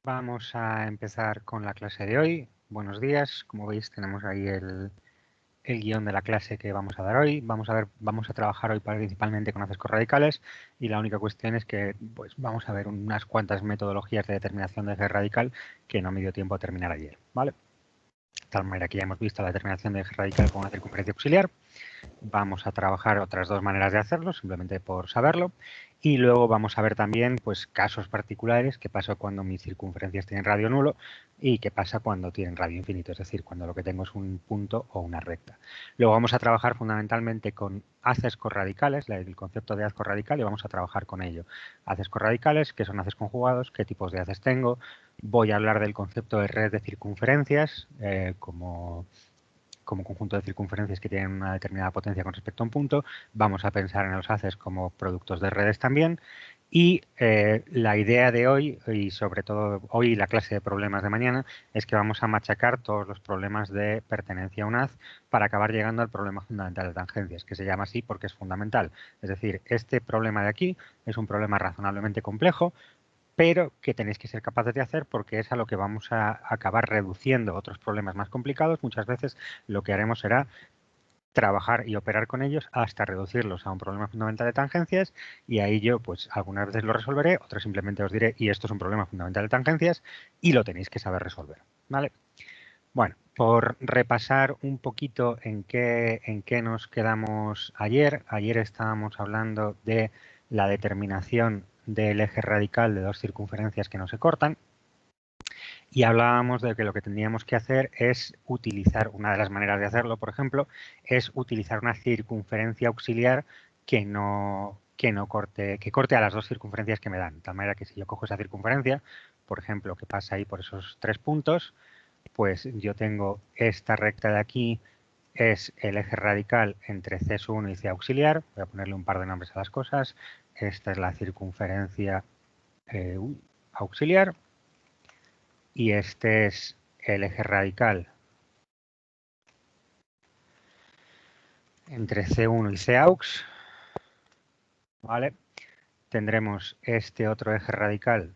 Vamos a empezar con la clase de hoy. Buenos días. Como veis, tenemos ahí el guión de la clase que vamos a dar hoy. Vamos a trabajar hoy principalmente con haces corradicales y la única cuestión es que pues, vamos a ver unas cuantas metodologías de determinación de eje radical que no me dio tiempo a terminar ayer, ¿vale? De tal manera que ya hemos visto la determinación de eje radical con una circunferencia auxiliar. Vamos a trabajar otras dos maneras de hacerlo, simplemente por saberlo. Y luego vamos a ver también pues, casos particulares, qué pasa cuando mis circunferencias tienen radio nulo y qué pasa cuando tienen radio infinito, es decir, cuando lo que tengo es un punto o una recta. Luego vamos a trabajar fundamentalmente con haces corradicales, el concepto de haz corradical, y vamos a trabajar con ello. Haces corradicales, qué son haces conjugados, qué tipos de haces tengo. Voy a hablar del concepto de red de circunferencias, como conjunto de circunferencias que tienen una determinada potencia con respecto a un punto. Vamos a pensar en los haces como productos de redes también. Y la idea de hoy, y sobre todo hoy la clase de problemas de mañana, es que vamos a machacar todos los problemas de pertenencia a un haz para acabar llegando al problema fundamental de tangencias, que se llama así porque es fundamental. Es decir, este problema de aquí es un problema razonablemente complejo, pero que tenéis que ser capaces de hacer porque es a lo que vamos a acabar reduciendo otros problemas más complicados. Muchas veces lo que haremos será trabajar y operar con ellos hasta reducirlos a un problema fundamental de tangencias y ahí yo pues algunas veces lo resolveré, otras simplemente os diré y esto es un problema fundamental de tangencias y lo tenéis que saber resolver, ¿vale? Bueno, por repasar un poquito en qué nos quedamos ayer. Ayer estábamos hablando de la determinación del eje radical de dos circunferencias que no se cortan y hablábamos de que lo que tendríamos que hacer es utilizar, una de las maneras de hacerlo, por ejemplo, es utilizar una circunferencia auxiliar que corte a las dos circunferencias que me dan. De tal manera que si yo cojo esa circunferencia, por ejemplo, que pasa ahí por esos tres puntos, pues yo tengo esta recta de aquí, es el eje radical entre C1 y C auxiliar. Voy a ponerle un par de nombres a las cosas. Esta es la circunferencia auxiliar y este es el eje radical entre C1 y Caux, ¿vale? Tendremos este otro eje radical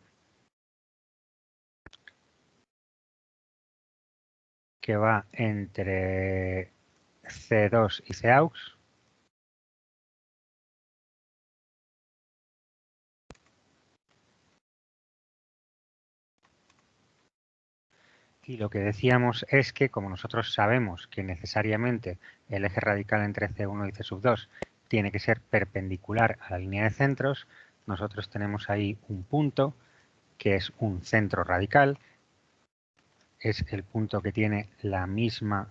que va entre C2 y Caux. Y lo que decíamos es que, como nosotros sabemos que necesariamente el eje radical entre C1 y C2 tiene que ser perpendicular a la línea de centros, nosotros tenemos ahí un punto que es un centro radical, es el punto que tiene la misma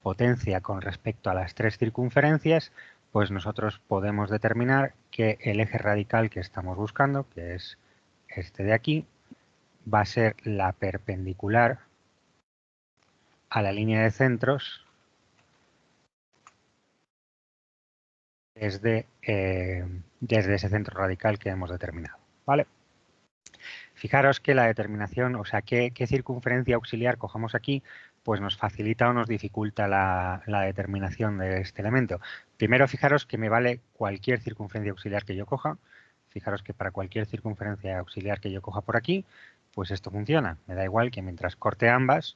potencia con respecto a las tres circunferencias, pues nosotros podemos determinar que el eje radical que estamos buscando, que es este de aquí, va a ser la perpendicular a la línea de centros desde ese centro radical que hemos determinado, ¿vale? Fijaros que la determinación, o sea, qué circunferencia auxiliar cojamos aquí, pues nos facilita o nos dificulta la determinación de este elemento. Primero, fijaros que me vale cualquier circunferencia auxiliar que yo coja. Fijaros que para cualquier circunferencia auxiliar que yo coja por aquí, pues esto funciona. Me da igual que mientras corte ambas,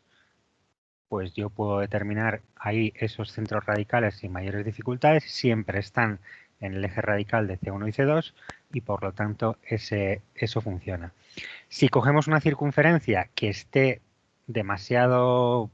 pues yo puedo determinar ahí esos centros radicales sin mayores dificultades, siempre están en el eje radical de C1 y C2 y por lo tanto eso funciona. Si cogemos una circunferencia que esté demasiado,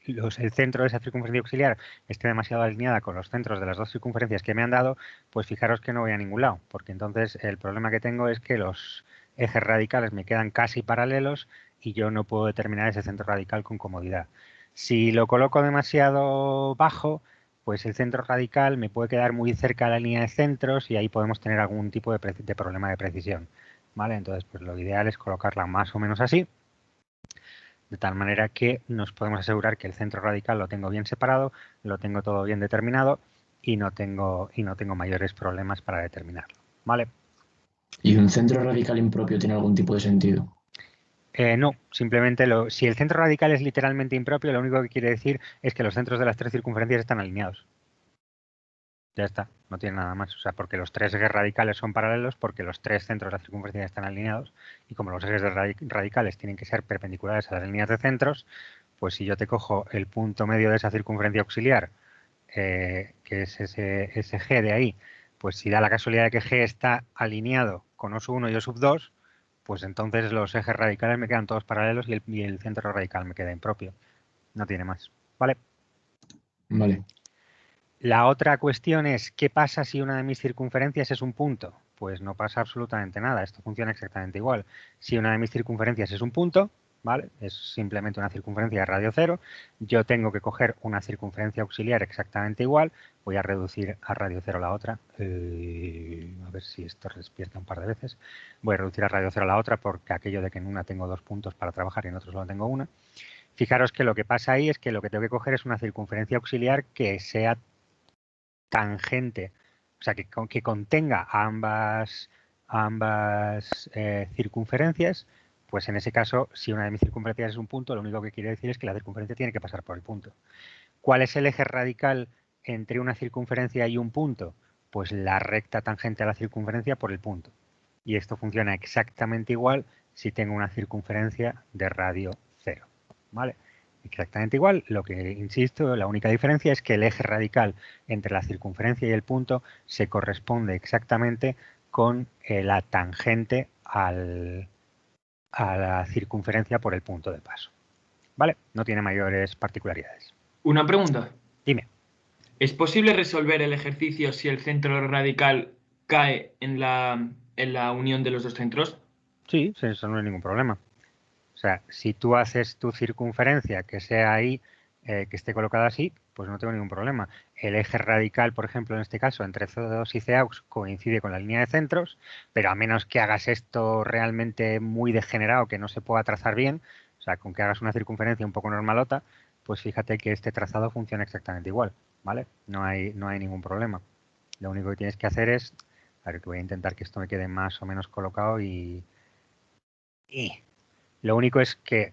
el centro de esa circunferencia auxiliar esté demasiado alineada con los centros de las dos circunferencias que me han dado, pues fijaros que no voy a ningún lado, porque entonces el problema que tengo es que los ejes radicales me quedan casi paralelos y yo no puedo determinar ese centro radical con comodidad. Si lo coloco demasiado bajo, pues el centro radical me puede quedar muy cerca de la línea de centros y ahí podemos tener algún tipo de problema de precisión. ¿Vale? Entonces, pues lo ideal es colocarla más o menos así, de tal manera que nos podemos asegurar que el centro radical lo tengo bien separado, lo tengo todo bien determinado y no tengo mayores problemas para determinarlo. ¿Vale? ¿Y un centro radical impropio tiene algún tipo de sentido? No, simplemente si el centro radical es literalmente impropio, lo único que quiere decir es que los centros de las tres circunferencias están alineados. Ya está, no tiene nada más. O sea, porque los tres ejes radicales son paralelos, porque los tres centros de la circunferencia están alineados, y como los ejes radicales tienen que ser perpendiculares a las líneas de centros, pues si yo te cojo el punto medio de esa circunferencia auxiliar, que es ese G de ahí, pues si da la casualidad de que G está alineado con O sub 1 y O sub 2, pues entonces los ejes radicales me quedan todos paralelos y el centro radical me queda impropio. No tiene más. ¿Vale? Vale. La otra cuestión es, ¿qué pasa si una de mis circunferencias es un punto? Pues no pasa absolutamente nada, esto funciona exactamente igual. Si una de mis circunferencias es un punto, ¿vale? Es simplemente una circunferencia de radio cero, yo tengo que coger una circunferencia auxiliar exactamente igual, voy a reducir a radio cero la otra, a ver si esto despierta un par de veces, voy a reducir a radio cero la otra porque aquello de que en una tengo 2 puntos para trabajar y en otro solo tengo una. Fijaros que lo que pasa ahí es que lo que tengo que coger es una circunferencia auxiliar que sea tangente, o sea, que contenga ambas circunferencias, pues en ese caso, si una de mis circunferencias es un punto, lo único que quiere decir es que la circunferencia tiene que pasar por el punto. ¿Cuál es el eje radical entre una circunferencia y un punto? Pues la recta tangente a la circunferencia por el punto. Y esto funciona exactamente igual si tengo una circunferencia de radio cero. ¿Vale? Exactamente igual, lo que insisto, la única diferencia es que el eje radical entre la circunferencia y el punto se corresponde exactamente con la tangente a la circunferencia por el punto de paso. ¿Vale? No tiene mayores particularidades. Una pregunta. Dime. ¿Es posible resolver el ejercicio si el centro radical cae en la unión de los dos centros? Sí, eso no hay ningún problema. O sea, si tú haces tu circunferencia que sea ahí, que esté colocada así, pues no tengo ningún problema. El eje radical, por ejemplo, en este caso, entre CO2 y CAUX coincide con la línea de centros, pero a menos que hagas esto realmente muy degenerado, que no se pueda trazar bien, o sea, con que hagas una circunferencia un poco normalota, pues fíjate que este trazado funciona exactamente igual, ¿vale? No hay ningún problema. Lo único que tienes que hacer es, a ver, que voy a intentar que esto me quede más o menos colocado y lo único es que,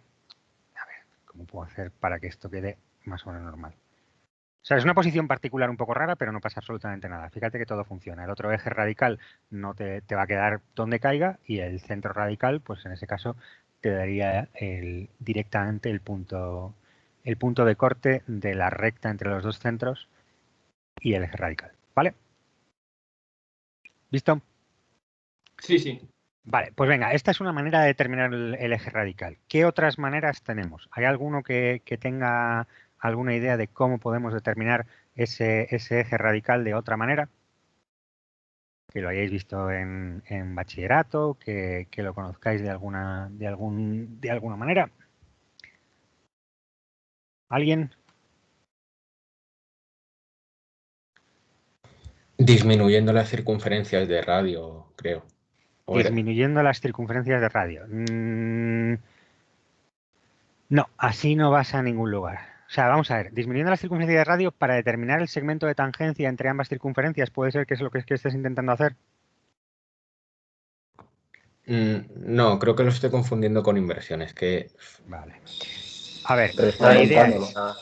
a ver, ¿cómo puedo hacer para que esto quede más o menos normal? O sea, es una posición particular un poco rara, pero no pasa absolutamente nada. Fíjate que todo funciona. El otro eje radical no te va a quedar donde caiga y el centro radical, pues en ese caso, te daría directamente el punto de corte de la recta entre los dos centros y el eje radical. ¿Vale? ¿Visto? Sí, sí. Vale, pues venga, esta es una manera de determinar el eje radical. ¿Qué otras maneras tenemos? ¿Hay alguno que tenga alguna idea de cómo podemos determinar ese eje radical de otra manera? Que lo hayáis visto en bachillerato, que lo conozcáis de alguna manera. ¿Alguien? Disminuyendo las circunferencias de radio, creo. ¿O era? Disminuyendo las circunferencias de radio. No, así no vas a ningún lugar. O sea, vamos a ver, disminuyendo las circunferencias de radio para determinar el segmento de tangencia entre ambas circunferencias, ¿puede ser que es lo que estés intentando hacer? No, creo que lo estoy confundiendo con inversiones, que Vale. A ver, Restar la el idea radio es... de la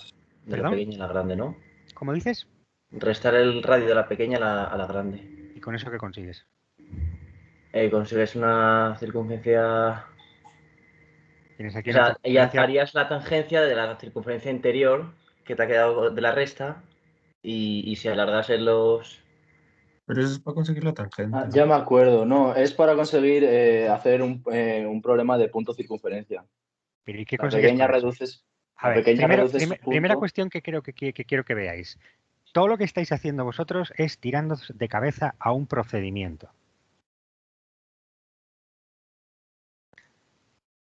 ¿Perdón? pequeña a la grande, ¿no? ¿Cómo dices? Restar el radio de la pequeña a la grande. ¿Y con eso qué consigues? Consigues una circunferencia... Tienes aquí O una sea, ya circunferencia... harías la tangencia de la circunferencia interior que te ha quedado de la resta y si alargases los... Pero eso es para conseguir la tangente, Ya ¿no? me acuerdo, no, es para conseguir hacer un problema de punto circunferencia. ¿Pero y qué La consigues pequeña con eso? reduces, A la ver, pequeña reduces su primera punto. cuestión que quiero que veáis. Todo lo que estáis haciendo vosotros es tirando de cabeza a un procedimiento.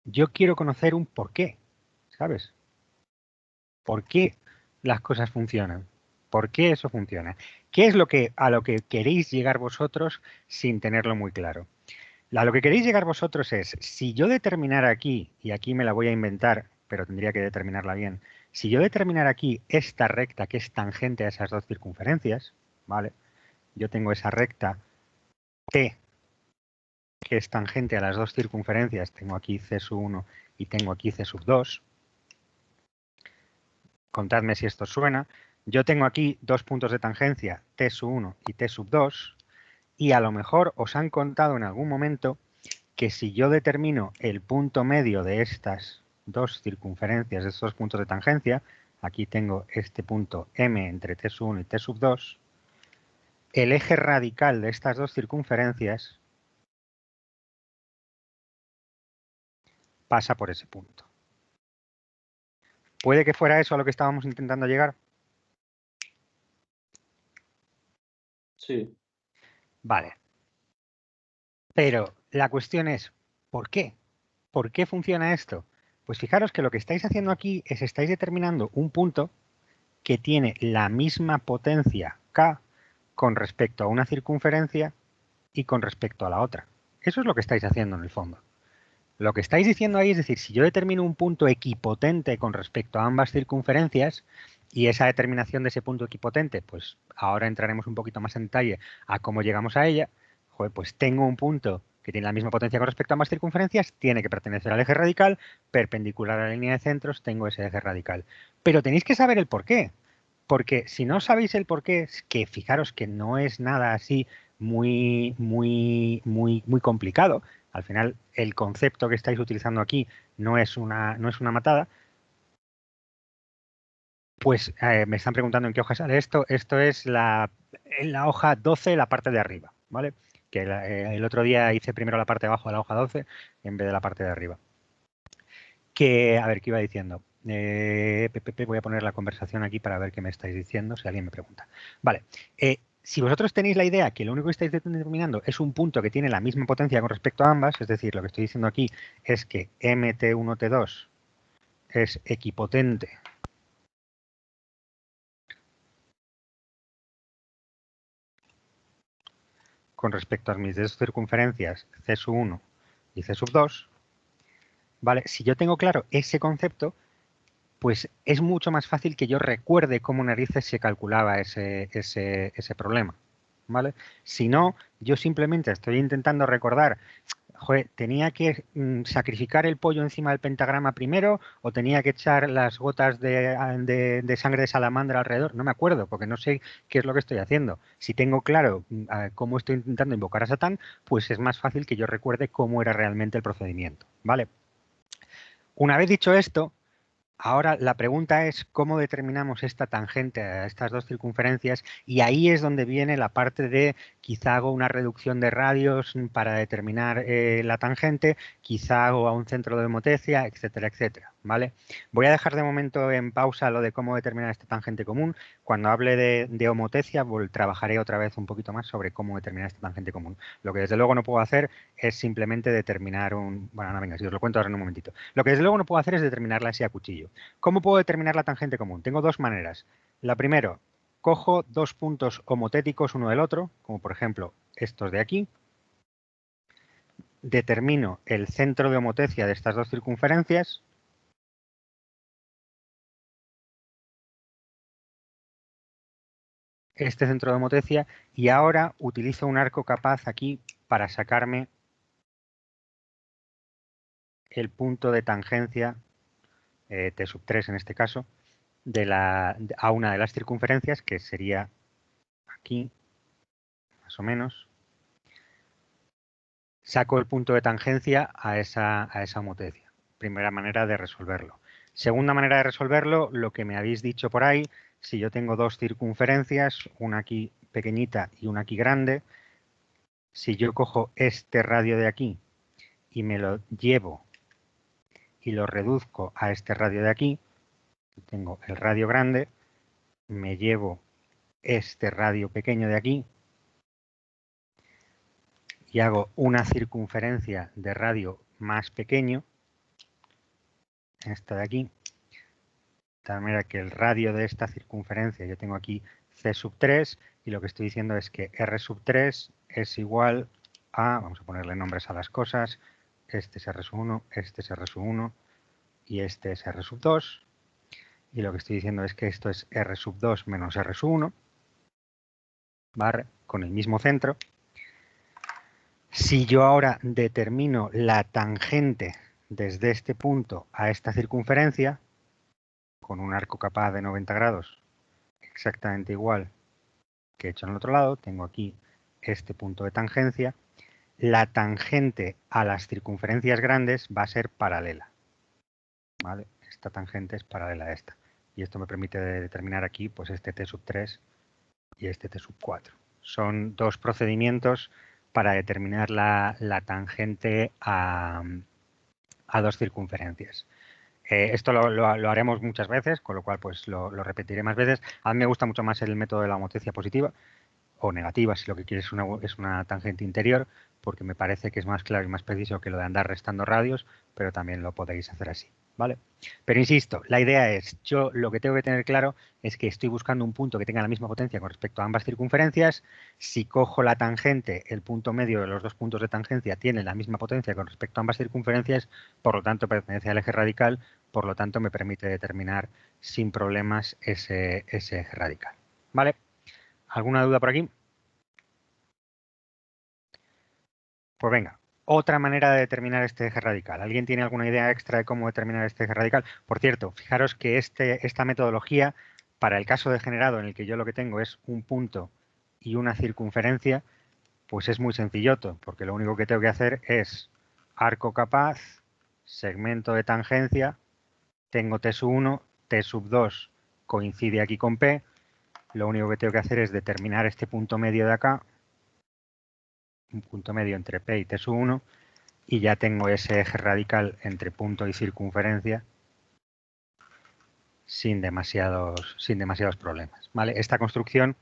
Yo quiero conocer un por qué, ¿sabes? ¿Por qué las cosas funcionan? ¿Por qué eso funciona? ¿Qué es a lo que queréis llegar vosotros sin tenerlo muy claro? A lo que queréis llegar vosotros es, si yo determinara aquí, y aquí me la voy a inventar, pero tendría que determinarla bien, si yo determinara aquí esta recta que es tangente a esas dos circunferencias, ¿vale? Yo tengo esa recta T que es tangente a las dos circunferencias, tengo aquí C sub 1 y tengo aquí C sub 2. Contadme si esto suena. Yo tengo aquí dos puntos de tangencia, T sub 1 y T sub 2, y a lo mejor os han contado en algún momento que si yo determino el punto medio de estas dos circunferencias, de estos dos puntos de tangencia, aquí tengo este punto M entre T sub 1 y T sub 2, el eje radical de estas dos circunferencias pasa por ese punto. ¿Puede que fuera eso a lo que estábamos intentando llegar? Sí. Vale. Pero la cuestión es, ¿por qué? ¿Por qué funciona esto? Pues fijaros que lo que estáis haciendo aquí es estáis determinando un punto que tiene la misma potencia K con respecto a una circunferencia y con respecto a la otra. Eso es lo que estáis haciendo en el fondo. Lo que estáis diciendo ahí es decir, si yo determino un punto equipotente con respecto a ambas circunferencias y esa determinación de ese punto equipotente, pues ahora entraremos un poquito más en detalle a cómo llegamos a ella, joder, pues tengo un punto que tiene la misma potencia con respecto a ambas circunferencias, tiene que pertenecer al eje radical, perpendicular a la línea de centros, tengo ese eje radical. Pero tenéis que saber el por qué, porque si no sabéis el por qué, es que fijaros que no es nada así muy complicado. Al final, el concepto que estáis utilizando aquí no es una matada. Pues me están preguntando en qué hoja sale esto. Esto es en la hoja 12, la parte de arriba, ¿vale? Que el otro día hice primero la parte de abajo de la hoja 12 en vez de la parte de arriba. Que, a ver, ¿qué iba diciendo? Voy a poner la conversación aquí para ver qué me estáis diciendo, si alguien me pregunta. Vale. Si vosotros tenéis la idea que lo único que estáis determinando es un punto que tiene la misma potencia con respecto a ambas, es decir, lo que estoy diciendo aquí es que MT1, T2 es equipotente con respecto a mis dos circunferencias C sub 1 y C sub 2, ¿vale? Si yo tengo claro ese concepto, pues es mucho más fácil que yo recuerde cómo narices se calculaba ese problema, ¿vale? Si no, yo simplemente estoy intentando recordar, joder, ¿tenía que sacrificar el pollo encima del pentagrama primero o tenía que echar las gotas de sangre de salamandra alrededor? No me acuerdo, porque no sé qué es lo que estoy haciendo. Si tengo claro cómo estoy intentando invocar a Satán, pues es más fácil que yo recuerde cómo era realmente el procedimiento, ¿vale? Una vez dicho esto, ahora la pregunta es cómo determinamos esta tangente a estas dos circunferencias, y ahí es donde viene la parte de quizá hago una reducción de radios para determinar la tangente, quizá hago a un centro de homotecia, etcétera, etcétera, ¿vale? Voy a dejar de momento en pausa lo de cómo determinar esta tangente común. Cuando hable de homotecia trabajaré otra vez un poquito más sobre cómo determinar esta tangente común. Lo que desde luego no puedo hacer es simplemente determinar un... Bueno, no, venga, si os lo cuento ahora en un momentito. Lo que desde luego no puedo hacer es determinarla así a cuchillo. ¿Cómo puedo determinar la tangente común? Tengo dos maneras. La primera, cojo dos puntos homotéticos uno del otro, como por ejemplo estos de aquí, determino el centro de homotecia de estas dos circunferencias, este centro de homotecia, y ahora utilizo un arco capaz aquí para sacarme el punto de tangencia, T sub 3 en este caso, a una de las circunferencias, que sería aquí, más o menos. Saco el punto de tangencia a esa homotecia. Primera manera de resolverlo. Segunda manera de resolverlo, lo que me habéis dicho por ahí, si yo tengo dos circunferencias, una aquí pequeñita y una aquí grande, si yo cojo este radio de aquí y me lo llevo y lo reduzco a este radio de aquí, tengo el radio grande, me llevo este radio pequeño de aquí y hago una circunferencia de radio más pequeño, esta de aquí, de tal manera que el radio de esta circunferencia, yo tengo aquí C sub 3, y lo que estoy diciendo es que R sub 3 es igual a, vamos a ponerle nombres a las cosas, este es R sub 1, este es R sub 1 y este es R sub 2, y lo que estoy diciendo es que esto es R sub 2 menos R sub 1, ¿vale? Con el mismo centro. Si yo ahora determino la tangente desde este punto a esta circunferencia, con un arco capaz de 90 grados, exactamente igual que he hecho en el otro lado. Tengo aquí este punto de tangencia. La tangente a las circunferencias grandes va a ser paralela. ¿Vale? Esta tangente es paralela a esta. Y esto me permite determinar aquí pues este t sub 3 y este t sub 4. Son dos procedimientos para determinar la tangente a dos circunferencias. Esto lo haremos muchas veces, con lo cual pues lo repetiré más veces. A mí me gusta mucho más el método de la homotecia positiva o negativa, si lo que quieres es una tangente interior, porque me parece que es más claro y más preciso que lo de andar restando radios, pero también lo podéis hacer así, ¿vale? Pero insisto, la idea es, yo lo que tengo que tener claro es que estoy buscando un punto que tenga la misma potencia con respecto a ambas circunferencias. Si cojo la tangente, el punto medio de los dos puntos de tangencia tiene la misma potencia con respecto a ambas circunferencias, por lo tanto pertenece al eje radical, por lo tanto me permite determinar sin problemas ese eje radical, ¿vale? ¿Alguna duda por aquí? Pues venga, otra manera de determinar este eje radical. ¿Alguien tiene alguna idea extra de cómo determinar este eje radical? Por cierto, fijaros que esta metodología, para el caso degenerado en el que yo lo que tengo es un punto y una circunferencia, pues es muy sencilloto, porque lo único que tengo que hacer es arco capaz, segmento de tangencia, tengo T sub 1, T sub 2 coincide aquí con P, lo único que tengo que hacer es determinar este punto medio de acá, un punto medio entre P y T sub 1, y ya tengo ese eje radical entre punto y circunferencia sin demasiados problemas, ¿vale? Esta construcción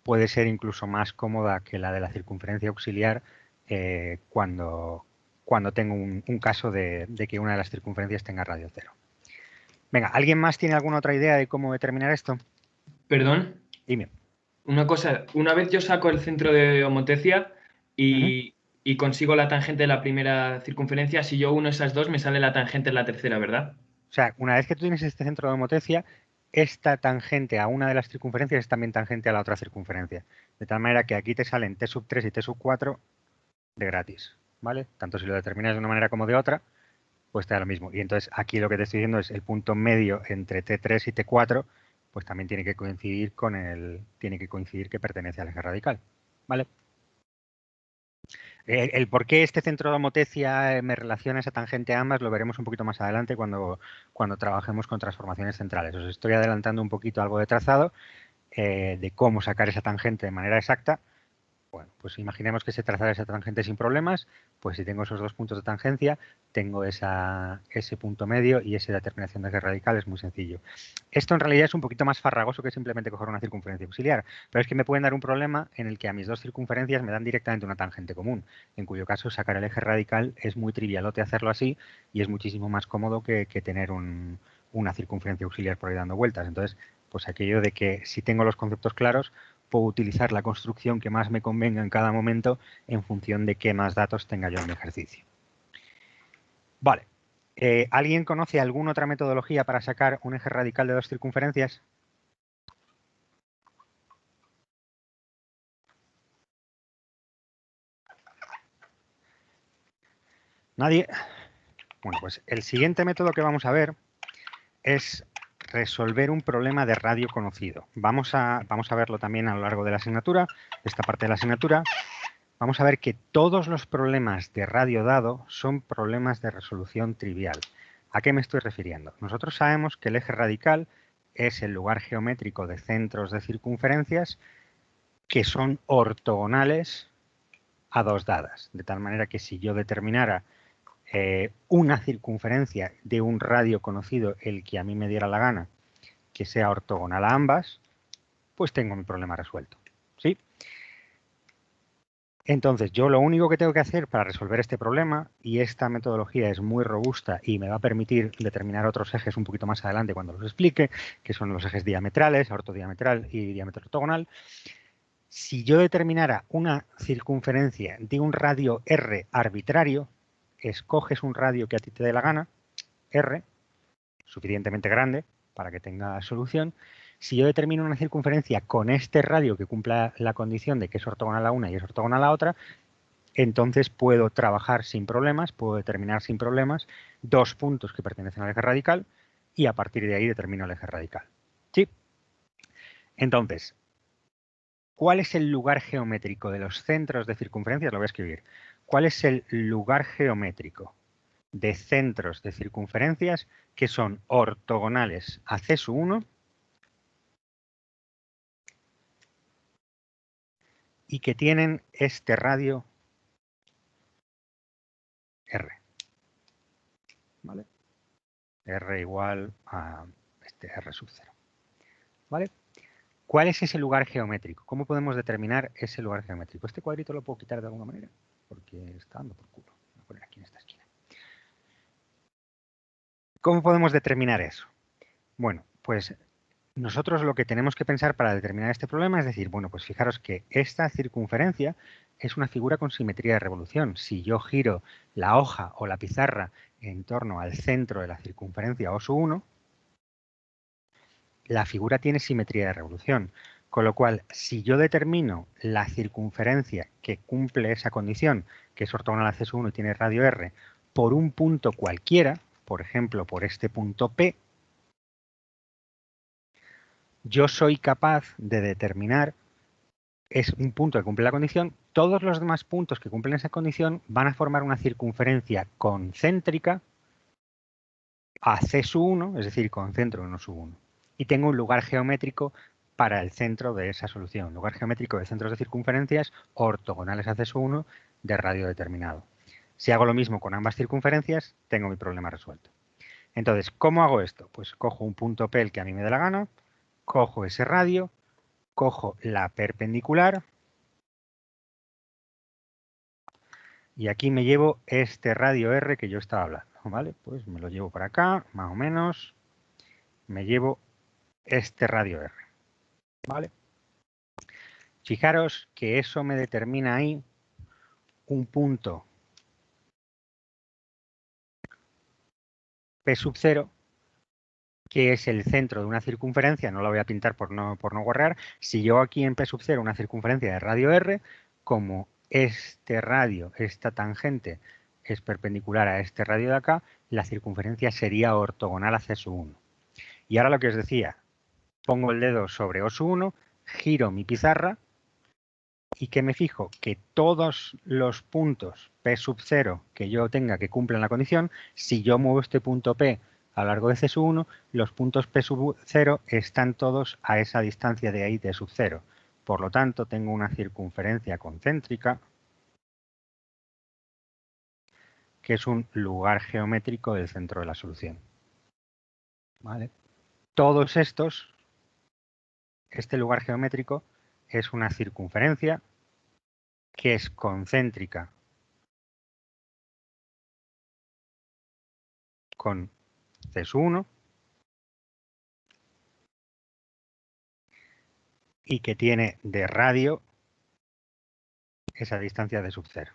puede ser incluso más cómoda que la de la circunferencia auxiliar cuando tengo un caso de que una de las circunferencias tenga radio cero. Venga, ¿alguien más tiene alguna otra idea de cómo determinar esto? Perdón. Dime. Una cosa, una vez yo saco el centro de homotecia y consigo la tangente de la primera circunferencia, si yo uno esas dos me sale la tangente en la tercera, ¿verdad? O sea, una vez que tú tienes este centro de homotecia, esta tangente a una de las circunferencias es también tangente a la otra circunferencia. De tal manera que aquí te salen T sub 3 y T sub 4 de gratis, ¿vale? Tanto si lo determinas de una manera como de otra, pues te da lo mismo. Y entonces aquí lo que te estoy diciendo es el punto medio entre T3 y T4, pues también tiene que coincidir que pertenece al eje radical, ¿vale? El por qué este centro de homotecia me relaciona esa tangente a ambas lo veremos un poquito más adelante cuando trabajemos con transformaciones centrales. Os estoy adelantando un poquito algo de trazado de cómo sacar esa tangente de manera exacta. Bueno, pues imaginemos que se trazara esa tangente sin problemas, pues si tengo esos dos puntos de tangencia, tengo ese punto medio y esa determinación de eje radical es muy sencillo. Esto en realidad es un poquito más farragoso que simplemente coger una circunferencia auxiliar, pero es que me pueden dar un problema en el que a mis dos circunferencias me dan directamente una tangente común, en cuyo caso sacar el eje radical es muy trivialote hacerlo así y es muchísimo más cómodo que tener una circunferencia auxiliar por ahí dando vueltas. Entonces, pues aquello de que si tengo los conceptos claros, puedo utilizar la construcción que más me convenga en cada momento en función de qué más datos tenga yo en mi ejercicio. Vale. ¿Alguien conoce alguna otra metodología para sacar un eje radical de dos circunferencias? ¿Nadie? Bueno, pues el siguiente método que vamos a ver es resolver un problema de radio conocido. Vamos a verlo también a lo largo de la asignatura, esta parte de la asignatura. Vamos a ver que todos los problemas de radio dado son problemas de resolución trivial. ¿A qué me estoy refiriendo? Nosotros sabemos que el eje radical es el lugar geométrico de centros de circunferencias que son ortogonales a dos dadas. De tal manera que si yo determinara una circunferencia de un radio conocido, el que a mí me diera la gana, que sea ortogonal a ambas, pues tengo mi problema resuelto. ¿Sí? Entonces, yo lo único que tengo que hacer para resolver este problema, y esta metodología es muy robusta y me va a permitir determinar otros ejes un poquito más adelante cuando los explique, que son los ejes diametrales, ortodiametral y diámetro ortogonal. Si yo determinara una circunferencia de un radio R arbitrario, escoges un radio que a ti te dé la gana, R, suficientemente grande para que tenga solución. Si yo determino una circunferencia con este radio que cumpla la condición de que es ortogonal a una y es ortogonal a la otra, entonces puedo trabajar sin problemas, puedo determinar sin problemas dos puntos que pertenecen al eje radical y a partir de ahí determino el eje radical. ¿Sí? Entonces, ¿cuál es el lugar geométrico de los centros de circunferencias? Lo voy a escribir. ¿Cuál es el lugar geométrico de centros de circunferencias que son ortogonales a C1 y que tienen este radio R? ¿Vale? R igual a este R sub 0. ¿Vale? ¿Cuál es ese lugar geométrico? ¿Cómo podemos determinar ese lugar geométrico? Este cuadrito lo puedo quitar de alguna manera porque está dando por culo. Voy a poner aquí en esta esquina. ¿Cómo podemos determinar eso? Bueno, pues nosotros lo que tenemos que pensar para determinar este problema es decir, bueno, pues fijaros que esta circunferencia es una figura con simetría de revolución. Si yo giro la hoja o la pizarra en torno al centro de la circunferencia O1, la figura tiene simetría de revolución. Con lo cual, si yo determino la circunferencia que cumple esa condición, que es ortogonal a C1 y tiene radio R, por un punto cualquiera, por ejemplo, por este punto P, yo soy capaz de determinar, es un punto que cumple la condición, todos los demás puntos que cumplen esa condición van a formar una circunferencia concéntrica a C1, es decir, con centro en O1. Y tengo un lugar geométrico para el centro de esa solución, lugar geométrico de centros de circunferencias ortogonales a C1 de radio determinado. Si hago lo mismo con ambas circunferencias, tengo mi problema resuelto. Entonces, ¿cómo hago esto? Pues cojo un punto P el que a mí me dé la gana, cojo ese radio, cojo la perpendicular y aquí me llevo este radio R que yo estaba hablando, ¿vale? Pues me lo llevo para acá, más o menos, me llevo este radio R, ¿vale? Fijaros que eso me determina ahí un punto P sub 0, que es el centro de una circunferencia, no la voy a pintar por no guarrear. Si yo aquí en P sub 0 una circunferencia de radio R, como este radio, esta tangente, es perpendicular a este radio de acá, la circunferencia sería ortogonal a C sub 1. Y ahora lo que os decía, pongo el dedo sobre O sub 1, giro mi pizarra y que me fijo que todos los puntos P sub 0 que yo tenga que cumplan la condición, si yo muevo este punto P a lo largo de C sub 1, los puntos P sub 0 están todos a esa distancia de ahí de sub 0. Por lo tanto, tengo una circunferencia concéntrica que es un lugar geométrico del centro de la solución. ¿Vale? Todos estos, este lugar geométrico es una circunferencia que es concéntrica con C sub 1 y que tiene de radio esa distancia de sub 0.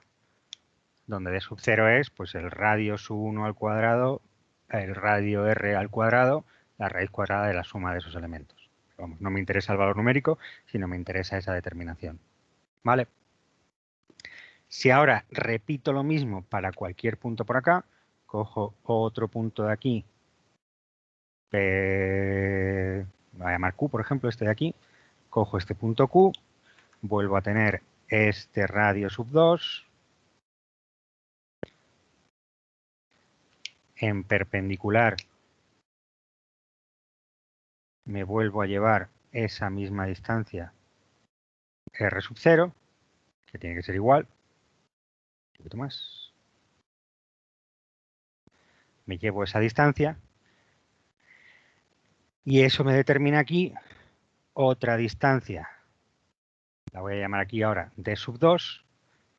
Donde de sub 0 es pues el radio sub 1 al cuadrado, el radio R al cuadrado, la raíz cuadrada de la suma de esos elementos. Vamos, no me interesa el valor numérico, sino me interesa esa determinación. ¿Vale? Si ahora repito lo mismo para cualquier punto por acá, cojo otro punto de aquí, voy a llamar Q, por ejemplo, este de aquí, cojo este punto Q, vuelvo a tener este radio sub 2, en perpendicular me vuelvo a llevar esa misma distancia R sub 0, que tiene que ser igual, un poquito más. Me llevo esa distancia y eso me determina aquí otra distancia. La voy a llamar aquí ahora D sub 2,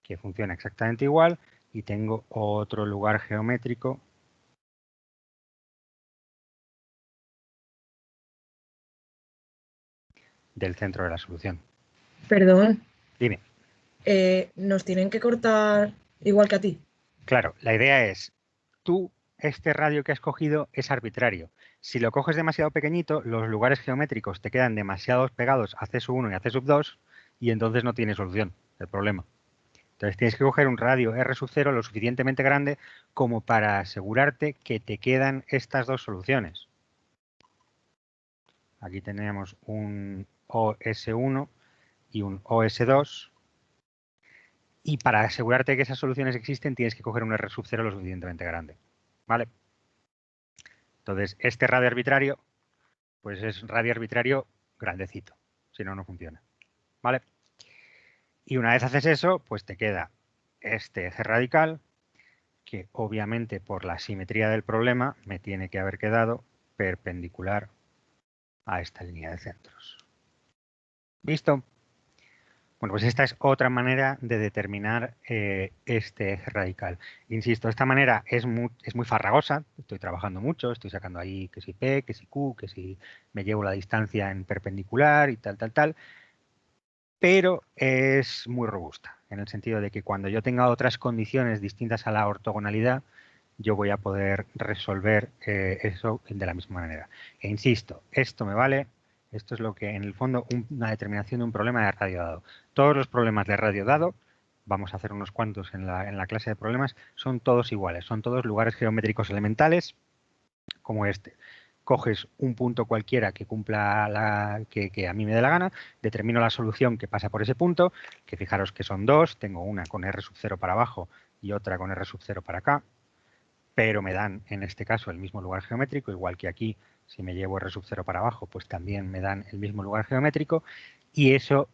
que funciona exactamente igual, y tengo otro lugar geométrico del centro de la solución. Perdón. Dime. ¿Nos tienen que cortar igual que a ti? Claro, la idea es, tú, este radio que has cogido es arbitrario. Si lo coges demasiado pequeñito, los lugares geométricos te quedan demasiado pegados a C sub 1 y a C sub 2 y entonces no tiene solución el problema. Entonces tienes que coger un radio R sub 0 lo suficientemente grande como para asegurarte que te quedan estas dos soluciones. Aquí tenemos un OS1 y un OS2. Y para asegurarte que esas soluciones existen, tienes que coger un R sub 0 lo suficientemente grande. ¿Vale? Entonces, este radio arbitrario, pues es radio arbitrario grandecito. Si no, no funciona. ¿Vale? Y una vez haces eso, pues te queda este eje radical, que obviamente por la simetría del problema me tiene que haber quedado perpendicular a esta línea de centros. ¿Listo? Bueno, pues esta es otra manera de determinar este eje radical. Insisto, esta manera es muy farragosa, estoy trabajando mucho, estoy sacando ahí que si P, que si Q, que si me llevo la distancia en perpendicular y tal, pero es muy robusta, en el sentido de que cuando yo tenga otras condiciones distintas a la ortogonalidad, yo voy a poder resolver eso de la misma manera. E insisto, esto me vale. Esto es lo que, en el fondo, una determinación de un problema de radio dado. Todos los problemas de radio dado, vamos a hacer unos cuantos en la clase de problemas, son todos iguales. Son todos lugares geométricos elementales, como este. Coges un punto cualquiera que cumpla que a mí me dé la gana, determino la solución que pasa por ese punto, que fijaros que son dos, tengo una con R sub 0 para abajo y otra con R sub 0 para acá, pero me dan, en este caso, el mismo lugar geométrico, igual que aquí, si me llevo R sub 0 para abajo, pues también me dan el mismo lugar geométrico, y eso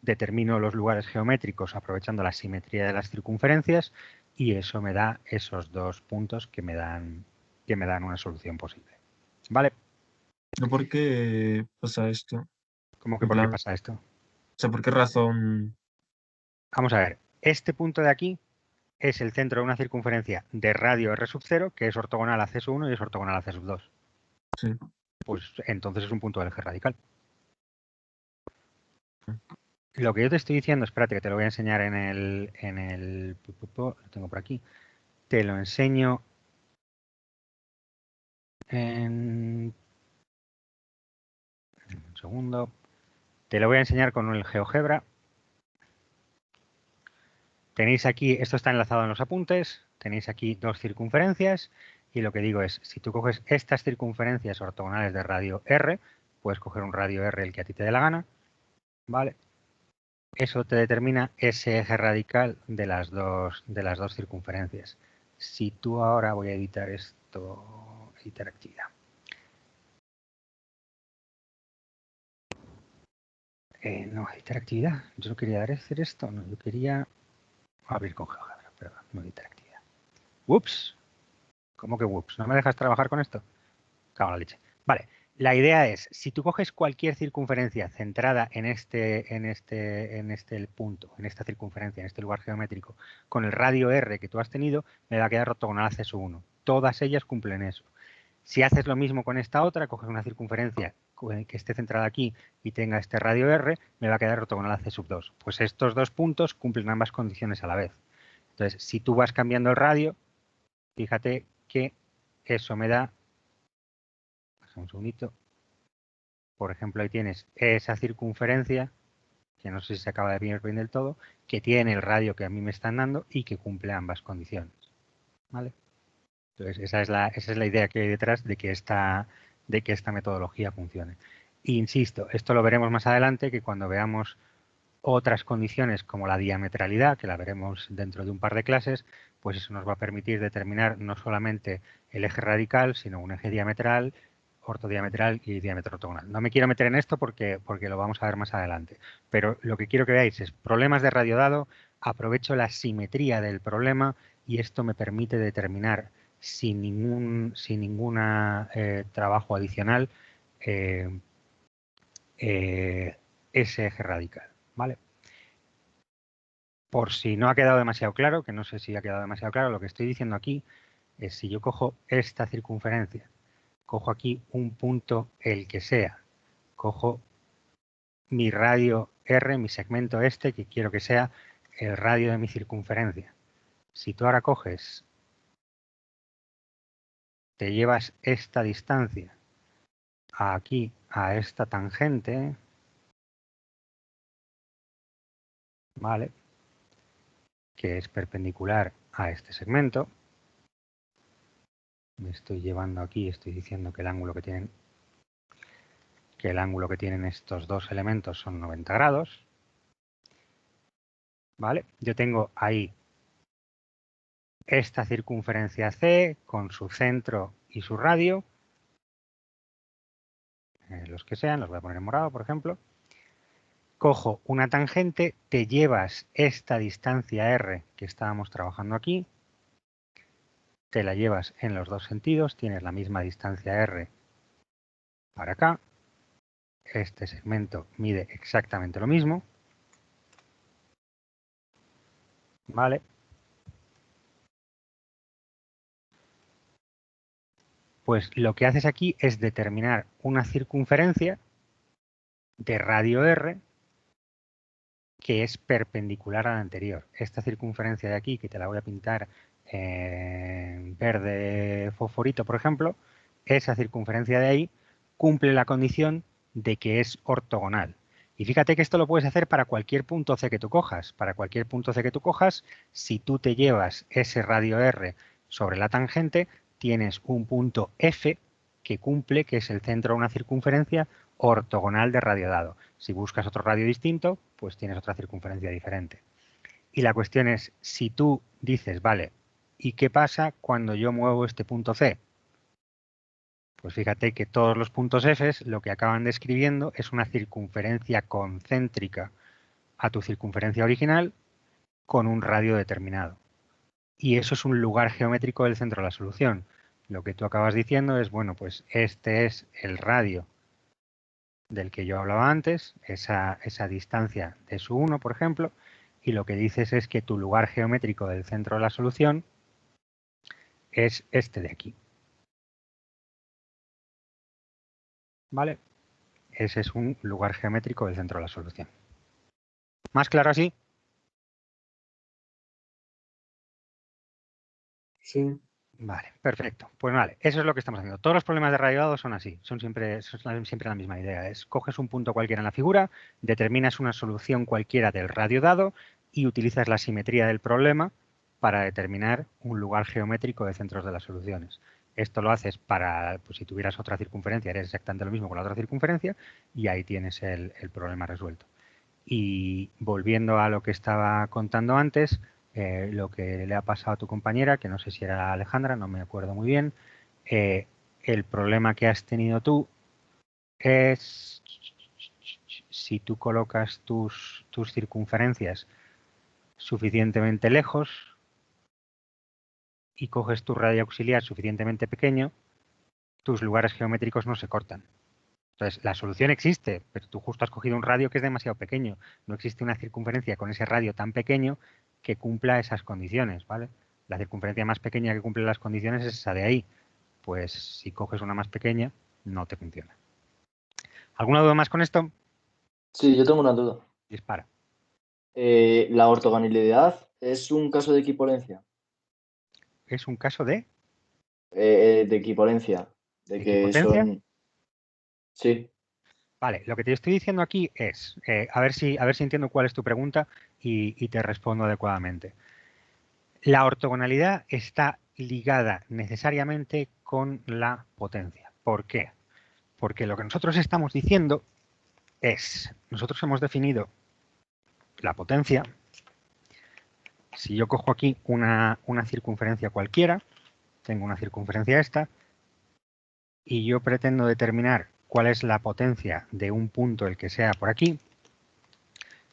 determino los lugares geométricos aprovechando la simetría de las circunferencias, y eso me da esos dos puntos que me dan una solución posible. ¿Vale? ¿Por qué pasa esto? ¿Cómo que En por qué plan, pasa esto? O sea, ¿por qué razón? Vamos a ver, este punto de aquí es el centro de una circunferencia de radio R sub 0, que es ortogonal a C sub 1 y es ortogonal a C sub 2. Sí. Pues entonces es un punto del eje radical. Lo que yo te estoy diciendo, espérate que te lo voy a enseñar lo tengo por aquí. Te lo enseño en un segundo. Te lo voy a enseñar con el GeoGebra. Tenéis aquí, esto está enlazado en los apuntes, tenéis aquí dos circunferencias y lo que digo es, si tú coges estas circunferencias ortogonales de radio R, puedes coger un radio R el que a ti te dé la gana, ¿vale? Eso te determina ese eje radical de las dos circunferencias. Si tú ahora voy a editar esto, editar actividad. No, editar actividad. Yo no quería hacer esto, no, yo quería abrir con GeoGebra, perdón, no editar actividad. Ups. ¿Cómo que whoops? ¿No me dejas trabajar con esto? Cago en la leche. Vale, la idea es, si tú coges cualquier circunferencia centrada en este punto, en esta circunferencia, en este lugar geométrico, con el radio R que tú has tenido, me va a quedar ortogonal a C1. Todas ellas cumplen eso. Si haces lo mismo con esta otra, coges una circunferencia que esté centrada aquí y tenga este radio R, me va a quedar ortogonal a C2. Pues estos dos puntos cumplen ambas condiciones a la vez. Entonces, si tú vas cambiando el radio, fíjate que eso me da, un segundito, por ejemplo, ahí tienes esa circunferencia, que no sé si se acaba de ver bien del todo, que tiene el radio que a mí me están dando y que cumple ambas condiciones. ¿Vale? Entonces, esa es la idea que hay detrás de que esta metodología funcione. E insisto, esto lo veremos más adelante, que cuando veamos otras condiciones como la diametralidad, que la veremos dentro de un par de clases, pues eso nos va a permitir determinar no solamente el eje radical, sino un eje diametral, ortodiametral y diámetro ortogonal. No me quiero meter en esto porque lo vamos a ver más adelante, pero lo que quiero que veáis es problemas de radio dado, aprovecho la simetría del problema y esto me permite determinar sin ningún trabajo adicional ese eje radical. ¿Vale? Por si no ha quedado demasiado claro, que no sé si ha quedado demasiado claro, lo que estoy diciendo aquí es si yo cojo esta circunferencia, cojo aquí un punto, el que sea, cojo mi radio R, mi segmento este, que quiero que sea el radio de mi circunferencia. Si tú ahora coges, te llevas esta distancia aquí a esta tangente, ¿vale? Que es perpendicular a este segmento. Me estoy llevando aquí, estoy diciendo que el ángulo que tienen. que el ángulo que tienen estos dos elementos son 90 grados. ¿Vale? Yo tengo ahí esta circunferencia C con su centro y su radio. Los que sean, los voy a poner en morado, por ejemplo. Cojo una tangente, te llevas esta distancia R que estábamos trabajando aquí, te la llevas en los dos sentidos, tienes la misma distancia R para acá. Este segmento mide exactamente lo mismo. ¿Vale? Pues lo que haces aquí es determinar una circunferencia de radio R que es perpendicular a la anterior. Esta circunferencia de aquí, que te la voy a pintar en verde fosforito, por ejemplo, esa circunferencia de ahí cumple la condición de que es ortogonal. Y fíjate que esto lo puedes hacer para cualquier punto C que tú cojas. Para cualquier punto C que tú cojas, si tú te llevas ese radio R sobre la tangente, tienes un punto F que cumple, que es el centro de una circunferencia ortogonal de radio dado. Si buscas otro radio distinto, pues tienes otra circunferencia diferente. Y la cuestión es, si tú dices, vale, ¿y qué pasa cuando yo muevo este punto C? Pues fíjate que todos los puntos F lo que acaban describiendo es una circunferencia concéntrica a tu circunferencia original con un radio determinado. Y eso es un lugar geométrico del centro de la solución. Lo que tú acabas diciendo es, bueno, pues este es el radio del que yo hablaba antes, esa distancia de su 1, por ejemplo, y lo que dices es que tu lugar geométrico del centro de la solución es este de aquí. ¿Vale? Ese es un lugar geométrico del centro de la solución. ¿Más claro así? Sí. Vale, perfecto. Pues vale, eso es lo que estamos haciendo. Todos los problemas de radio dado son así, son siempre la misma idea. Es coges un punto cualquiera en la figura, determinas una solución cualquiera del radio dado y utilizas la simetría del problema para determinar un lugar geométrico de centros de las soluciones. Esto lo haces para, pues si tuvieras otra circunferencia, harías exactamente lo mismo con la otra circunferencia y ahí tienes el problema resuelto. Y volviendo a lo que estaba contando antes, lo que le ha pasado a tu compañera, que no sé si era Alejandra, no me acuerdo muy bien, el problema que has tenido tú es si tú colocas tus circunferencias suficientemente lejos y coges tu radio auxiliar suficientemente pequeño, tus lugares geométricos no se cortan. Entonces, la solución existe, pero tú justo has cogido un radio que es demasiado pequeño. No existe una circunferencia con ese radio tan pequeño que cumpla esas condiciones, ¿vale? La circunferencia más pequeña que cumple las condiciones es esa de ahí. Pues si coges una más pequeña, no te funciona. ¿Alguna duda más con esto? Sí, yo tengo una duda. Dispara. ¿La ortogonalidad es un caso de equipolencia? ¿Es un caso de De equipolencia. De que equipotencia? son... Sí. Vale, lo que te estoy diciendo aquí es, a ver si entiendo cuál es tu pregunta y te respondo adecuadamente. La ortogonalidad está ligada necesariamente con la potencia. ¿Por qué? Porque lo que nosotros estamos diciendo es, nosotros hemos definido la potencia. Si yo cojo aquí una circunferencia cualquiera, tengo una circunferencia esta, y yo pretendo determinar cuál es la potencia de un punto, el que sea por aquí,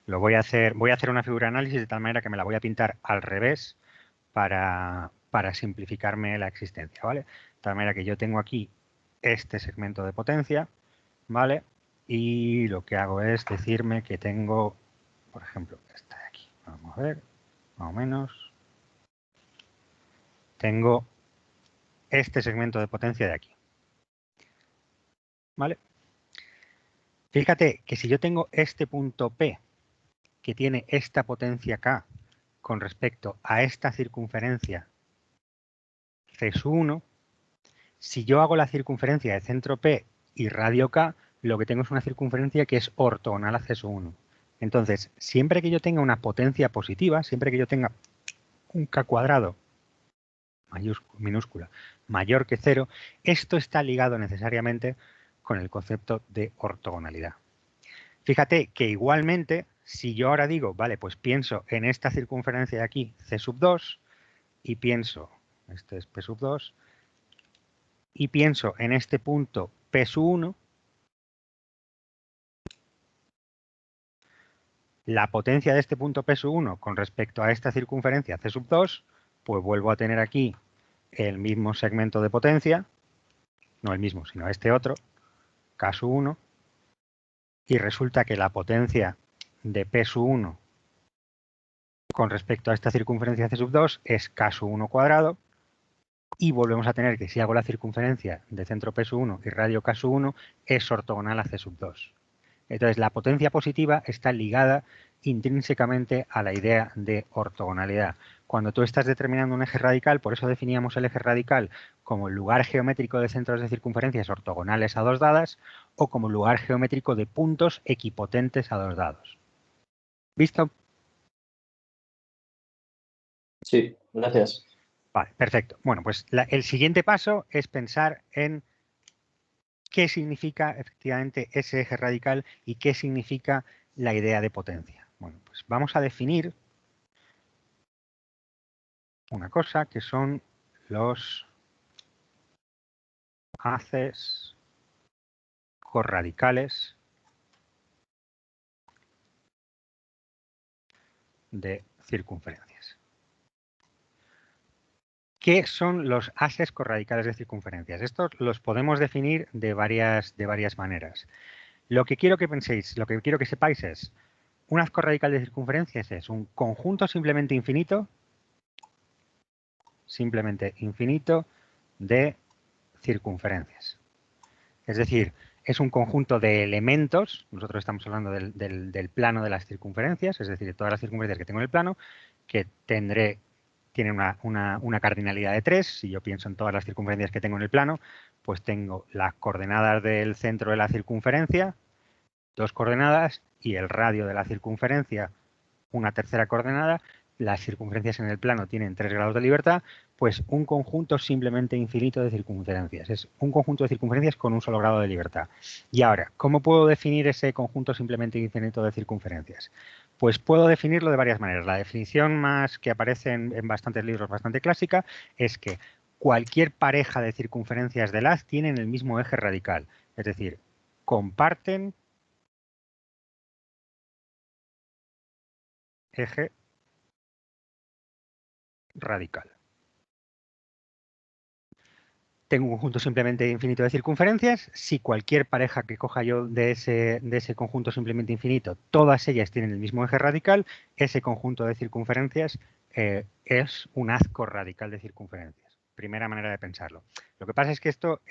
voy a hacer una figura de análisis de tal manera que me la voy a pintar al revés para simplificarme la existencia, ¿vale? De tal manera que yo tengo aquí este segmento de potencia, ¿vale? Y lo que hago es decirme que tengo, por ejemplo, esta de aquí. Vamos a ver, más o menos. Tengo este segmento de potencia de aquí. ¿Vale? Fíjate que si yo tengo este punto P que tiene esta potencia K con respecto a esta circunferencia C1, si yo hago la circunferencia de centro P y radio K, lo que tengo es una circunferencia que es ortogonal a C1. Entonces, siempre que yo tenga una potencia positiva, siempre que yo tenga un K cuadrado minúscula mayor que 0, esto está ligado necesariamente con el concepto de ortogonalidad. Fíjate que igualmente, si yo ahora digo, vale, pues pienso en esta circunferencia de aquí, C sub 2, y pienso, este es P sub 2, y pienso en este punto P sub 1, la potencia de este punto P sub 1 con respecto a esta circunferencia C sub 2, pues vuelvo a tener aquí el mismo segmento de potencia, no el mismo, sino este otro, K sub 1, y resulta que la potencia de P sub 1 con respecto a esta circunferencia C sub 2 es K sub 1 cuadrado, y volvemos a tener que si hago la circunferencia de centro P sub 1 y radio K sub 1 es ortogonal a C sub 2. Entonces la potencia positiva está ligada intrínsecamente a la idea de ortogonalidad. Cuando tú estás determinando un eje radical, por eso definíamos el eje radical como el lugar geométrico de centros de circunferencias ortogonales a dos dadas o como lugar geométrico de puntos equipotentes a dos dados. ¿Visto? Sí, gracias. Vale, perfecto. Bueno, pues el siguiente paso es pensar en qué significa efectivamente ese eje radical y qué significa la idea de potencia. Bueno, pues vamos a definir una cosa que son los haces corradicales de circunferencias. ¿Qué son los haces corradicales de circunferencias? Estos los podemos definir de varias maneras. Lo que quiero que penséis, lo que quiero que sepáis es, un haz corradical de circunferencias es un conjunto simplemente infinito de circunferencias. Es decir, es un conjunto de elementos, nosotros estamos hablando del plano de las circunferencias, es decir, de todas las circunferencias que tengo en el plano, que tiene una cardinalidad de 3. Si yo pienso en todas las circunferencias que tengo en el plano, pues tengo las coordenadas del centro de la circunferencia, 2 coordenadas, y el radio de la circunferencia, una tercera coordenada. Las circunferencias en el plano tienen 3 grados de libertad, pues un conjunto simplemente infinito de circunferencias. Es un conjunto de circunferencias con un solo grado de libertad. Y ahora, ¿cómo puedo definir ese conjunto simplemente infinito de circunferencias? Pues puedo definirlo de varias maneras. La definición más que aparece en bastantes libros, bastante clásica, es que cualquier pareja de circunferencias del haz tienen el mismo eje radical. Es decir, comparten eje radical. Tengo un conjunto simplemente infinito de circunferencias. Si cualquier pareja que coja yo de ese conjunto simplemente infinito, todas ellas tienen el mismo eje radical, ese conjunto de circunferencias es un haz corradical de circunferencias. Primera manera de pensarlo. Lo que pasa es que esto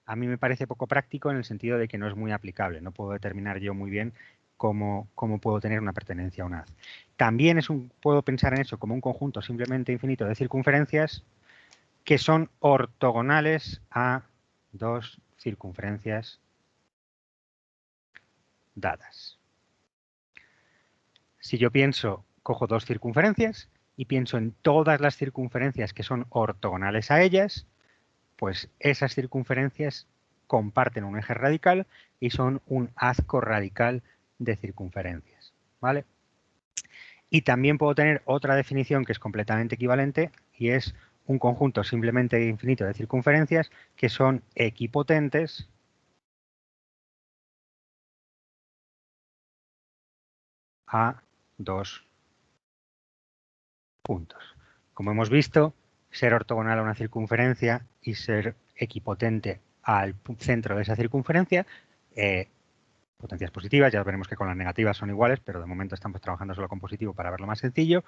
a mí me parece poco práctico en el sentido de que no es muy aplicable. No puedo determinar yo muy bien cómo puedo tener una pertenencia a un haz. También puedo pensar en eso como un conjunto simplemente infinito de circunferencias que son ortogonales a dos circunferencias dadas. Si yo cojo dos circunferencias y pienso en todas las circunferencias que son ortogonales a ellas, pues esas circunferencias comparten un eje radical y son un haz corradical de circunferencias, ¿vale? Y también puedo tener otra definición que es completamente equivalente y es un conjunto simplemente infinito de circunferencias que son equipotentes a dos puntos. Como hemos visto, ser ortogonal a una circunferencia y ser equipotente al centro de esa circunferencia, potencias positivas, ya veremos que con las negativas son iguales, pero de momento estamos trabajando solo con positivo para verlo más sencillo.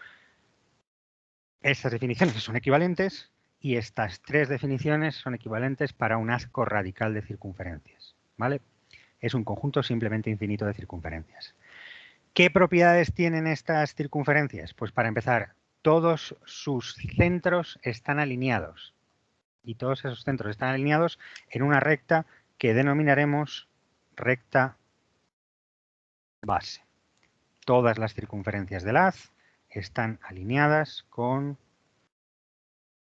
Estas definiciones son equivalentes y estas tres definiciones son equivalentes para un haz corradical de circunferencias, ¿vale? Es un conjunto simplemente infinito de circunferencias. ¿Qué propiedades tienen estas circunferencias? Pues para empezar, todos sus centros están alineados y todos esos centros están alineados en una recta que denominaremos recta base. Todas las circunferencias del haz están alineadas con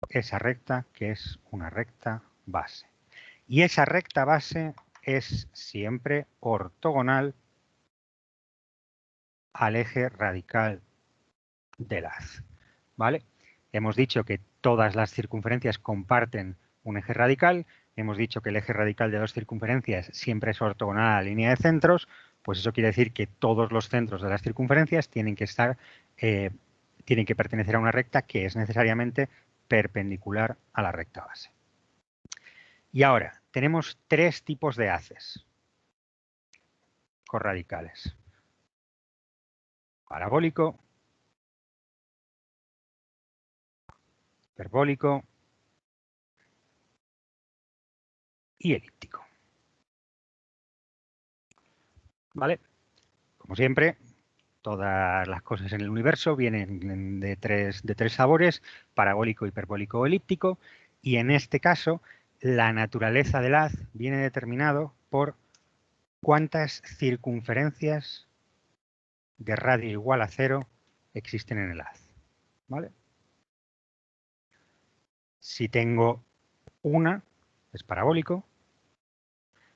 esa recta que es una recta base. Y esa recta base es siempre ortogonal al eje radical del haz, ¿vale? Hemos dicho que todas las circunferencias comparten un eje radical, hemos dicho que el eje radical de dos circunferencias siempre es ortogonal a la línea de centros, pues eso quiere decir que todos los centros de las circunferencias tienen que pertenecer a una recta que es necesariamente perpendicular a la recta base. Y ahora, tenemos tres tipos de haces corradicales: parabólico, hiperbólico y elíptico. ¿Vale? Como siempre, todas las cosas en el universo vienen de tres sabores: parabólico, hiperbólico o elíptico, y en este caso la naturaleza del haz viene determinado por cuántas circunferencias de radio igual a 0 existen en el haz. ¿Vale? Si tengo una, es parabólico.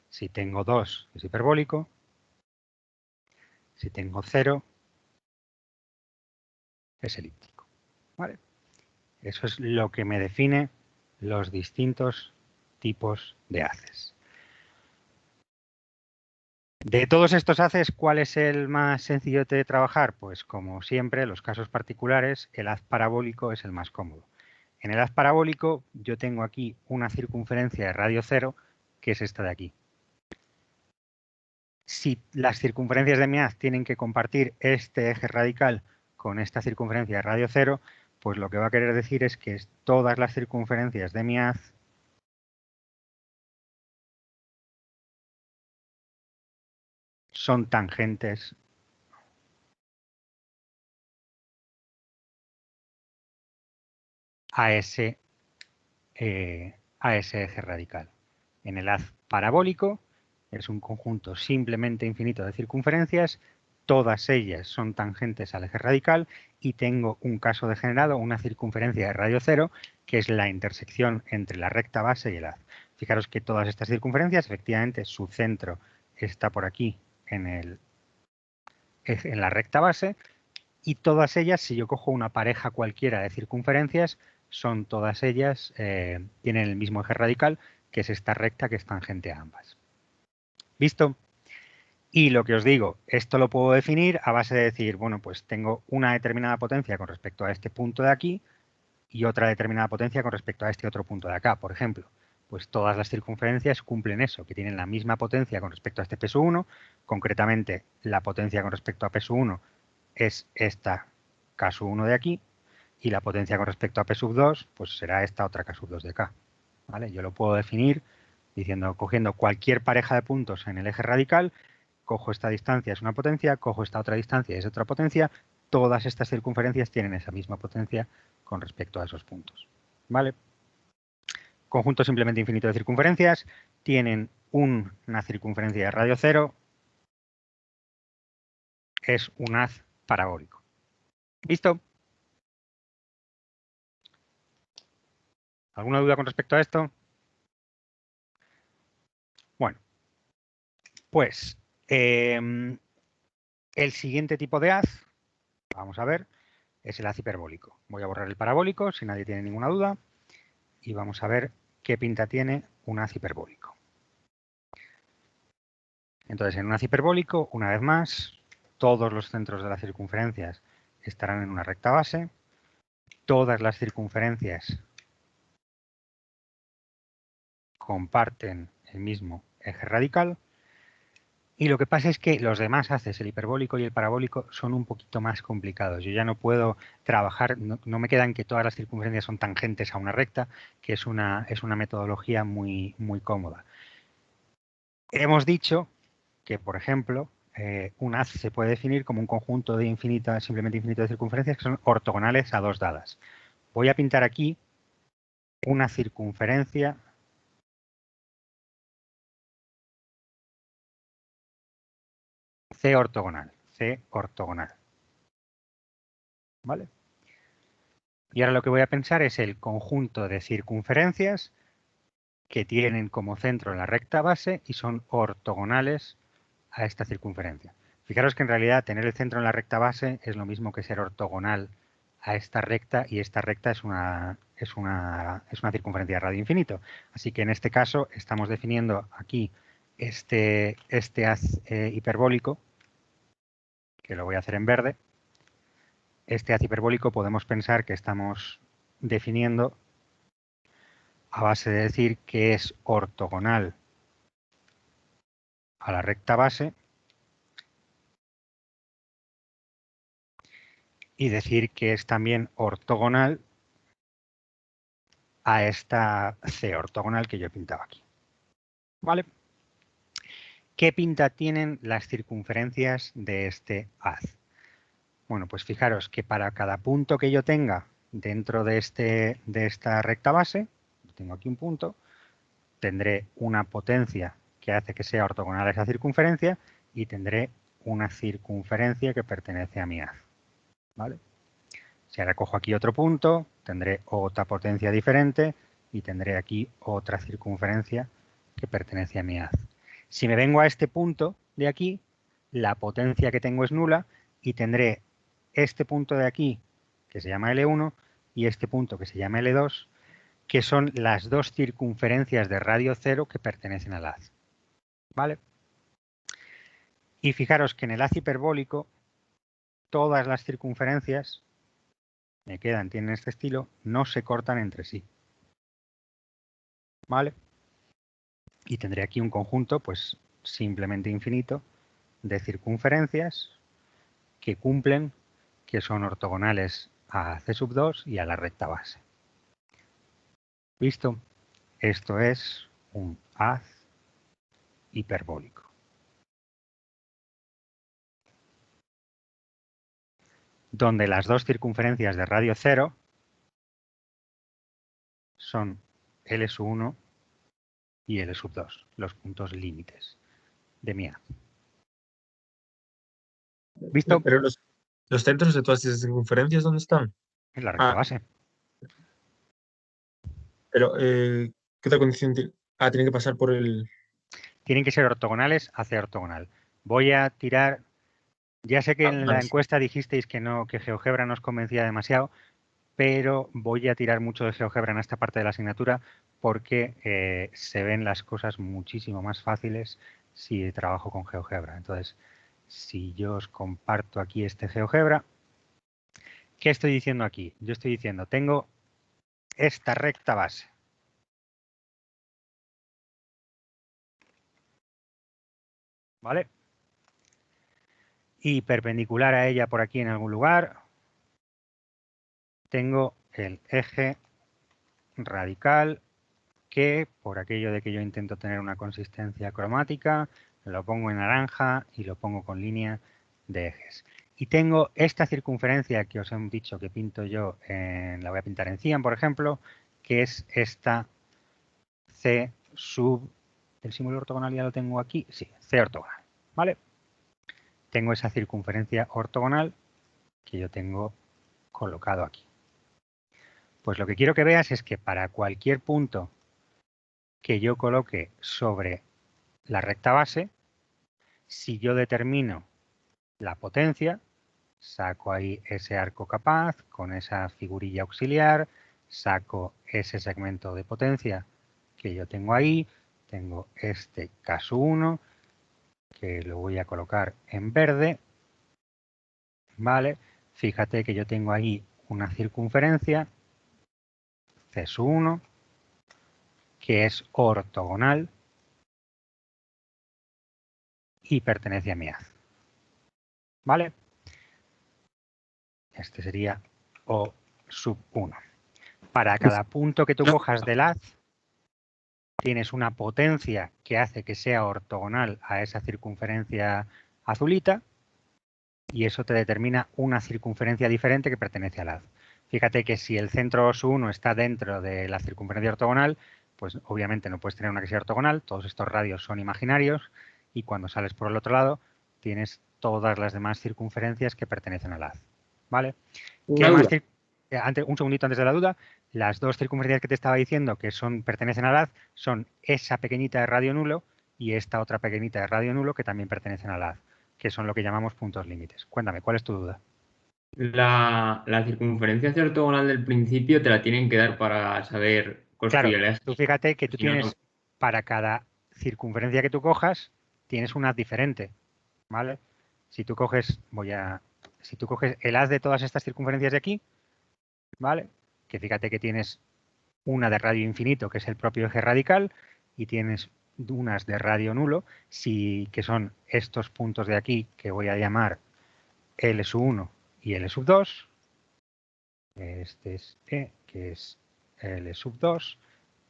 Si tengo 2, es hiperbólico. Si tengo 0, es elíptico. ¿Vale? Eso es lo que me define los distintos tipos de haces. De todos estos haces, ¿cuál es el más sencillo de trabajar? Pues como siempre, en los casos particulares, el haz parabólico es el más cómodo. En el haz parabólico yo tengo aquí una circunferencia de radio 0, que es esta de aquí. Si las circunferencias de mi haz tienen que compartir este eje radical con esta circunferencia de radio 0, pues lo que va a querer decir es que todas las circunferencias de mi haz son tangentes a ese eje radical. En el haz parabólico es un conjunto simplemente infinito de circunferencias, todas ellas son tangentes al eje radical y tengo un caso degenerado, una circunferencia de radio 0, que es la intersección entre la recta base y el haz. Fijaros que todas estas circunferencias, efectivamente, su centro está por aquí en la recta base, y todas ellas, si yo cojo una pareja cualquiera de circunferencias, son todas ellas, tienen el mismo eje radical, que es esta recta que es tangente a ambas. ¿Visto? Y lo que os digo, esto lo puedo definir a base de decir, bueno, pues tengo una determinada potencia con respecto a este punto de aquí y otra determinada potencia con respecto a este otro punto de acá, por ejemplo. Pues todas las circunferencias cumplen eso, que tienen la misma potencia con respecto a este P sub 1, concretamente la potencia con respecto a P sub 1 es esta K sub 1 de aquí, y la potencia con respecto a P sub 2 pues será esta otra K sub 2 de acá. ¿Vale? Yo lo puedo definir diciendo, cogiendo cualquier pareja de puntos en el eje radical, cojo esta distancia, es una potencia, cojo esta otra distancia, es otra potencia, todas estas circunferencias tienen esa misma potencia con respecto a esos puntos. ¿Vale? Conjunto simplemente infinito de circunferencias, tienen una circunferencia de radio 0, es un haz parabólico. ¿Listo? ¿Alguna duda con respecto a esto? Bueno, pues el siguiente tipo de haz, vamos a ver, es el haz hiperbólico. Voy a borrar el parabólico si nadie tiene ninguna duda y vamos a ver qué pinta tiene un haz hiperbólico. Entonces, en un haz hiperbólico, una vez más, todos los centros de las circunferencias estarán en una recta base, todas las circunferencias comparten el mismo eje radical, y lo que pasa es que los demás haces, el hiperbólico y el parabólico, son un poquito más complicados. Yo ya no puedo trabajar, no me quedan que todas las circunferencias son tangentes a una recta, que es una metodología muy, muy cómoda. Hemos dicho que, por ejemplo, un haz se puede definir como un conjunto de simplemente infinito de circunferencias que son ortogonales a dos dadas. Voy a pintar aquí una circunferencia C ortogonal. ¿Vale? Y ahora lo que voy a pensar es el conjunto de circunferencias que tienen como centro la recta base y son ortogonales a esta circunferencia. Fijaros que en realidad tener el centro en la recta base es lo mismo que ser ortogonal a esta recta, y esta recta es una circunferencia de radio infinito. Así que en este caso estamos definiendo aquí este haz hiperbólico, que lo voy a hacer en verde. Este haz hiperbólico podemos pensar que estamos definiendo a base de decir que es ortogonal a la recta base y decir que es también ortogonal a esta C ortogonal que yo he pintado aquí. ¿Vale? ¿Qué pinta tienen las circunferencias de este haz? Bueno, pues fijaros que para cada punto que yo tenga dentro de esta recta base, tengo aquí un punto, tendré una potencia que hace que sea ortogonal a esa circunferencia y tendré una circunferencia que pertenece a mi haz. ¿Vale? Si ahora cojo aquí otro punto, tendré otra potencia diferente y tendré aquí otra circunferencia que pertenece a mi haz. Si me vengo a este punto de aquí, la potencia que tengo es nula y tendré este punto de aquí, que se llama L1, y este punto que se llama L2, que son las dos circunferencias de radio cero que pertenecen al haz. ¿Vale? Y fijaros que en el haz hiperbólico todas las circunferencias tienen este estilo, no se cortan entre sí. ¿Vale? Y tendré aquí un conjunto, pues simplemente infinito, de circunferencias que cumplen, que son ortogonales a C2 y a la recta base. ¿Visto? Esto es un haz hiperbólico. Donde las dos circunferencias de radio cero son L1 y L2, los puntos límites de mi haz. ¿Visto? Pero los centros de todas esas circunferencias, ¿dónde están? En la recta base. Pero, ¿qué otra condición tiene? Tienen que pasar por el... Tienen que ser ortogonales hacia ortogonal. Voy a tirar... Ya sé que en la encuesta dijisteis que GeoGebra no os convencía demasiado, pero voy a tirar mucho de GeoGebra en esta parte de la asignatura porque se ven las cosas muchísimo más fáciles si trabajo con GeoGebra. Entonces, si yo os comparto aquí este GeoGebra, ¿qué estoy diciendo aquí? Yo estoy diciendo, tengo esta recta base. ¿Vale? Y perpendicular a ella por aquí en algún lugar, tengo el eje radical que, por aquello de que yo intento tener una consistencia cromática, lo pongo en naranja y lo pongo con línea de ejes. Y tengo esta circunferencia que os he dicho que pinto yo, la voy a pintar en cian, por ejemplo, que es esta C sub, el símbolo ortogonal ya lo tengo aquí, sí, C ortogonal, ¿vale? Tengo esa circunferencia ortogonal que yo tengo colocado aquí. Pues lo que quiero que veas es que para cualquier punto que yo coloque sobre la recta base, si yo determino la potencia, saco ahí ese arco capaz con esa figurilla auxiliar, saco ese segmento de potencia que yo tengo ahí, tengo este caso 1, que lo voy a colocar en verde, ¿vale? Fíjate que yo tengo ahí una circunferencia, C1, que es ortogonal y pertenece a mi haz. ¿Vale? Este sería O sub 1. Para cada punto que tú cojas del haz, tienes una potencia que hace que sea ortogonal a esa circunferencia azulita y eso te determina una circunferencia diferente que pertenece al haz. Fíjate que si el centro OSU 1 está dentro de la circunferencia ortogonal, pues obviamente no puedes tener una que sea ortogonal, todos estos radios son imaginarios y cuando sales por el otro lado tienes todas las demás circunferencias que pertenecen al haz. ¿Vale? Un segundito antes de la duda, Las dos circunferencias que te estaba diciendo que pertenecen al haz son esa pequeñita de radio nulo y esta otra pequeñita de radio nulo que también pertenecen al haz, que son lo que llamamos puntos límites. Cuéntame, ¿cuál es tu duda? La circunferencia ortogonal del principio te la tienen que dar para saber Claro, construir el eje. tú fíjate que tú Si no, tienes, para cada circunferencia que tú cojas, tienes un haz diferente, ¿vale? Si tú coges el haz de todas estas circunferencias de aquí, ¿vale? Que fíjate que tienes una de radio infinito, que es el propio eje radical, y tienes unas de radio nulo, que son estos puntos de aquí que voy a llamar L1 y L2. Este es E, que es L2.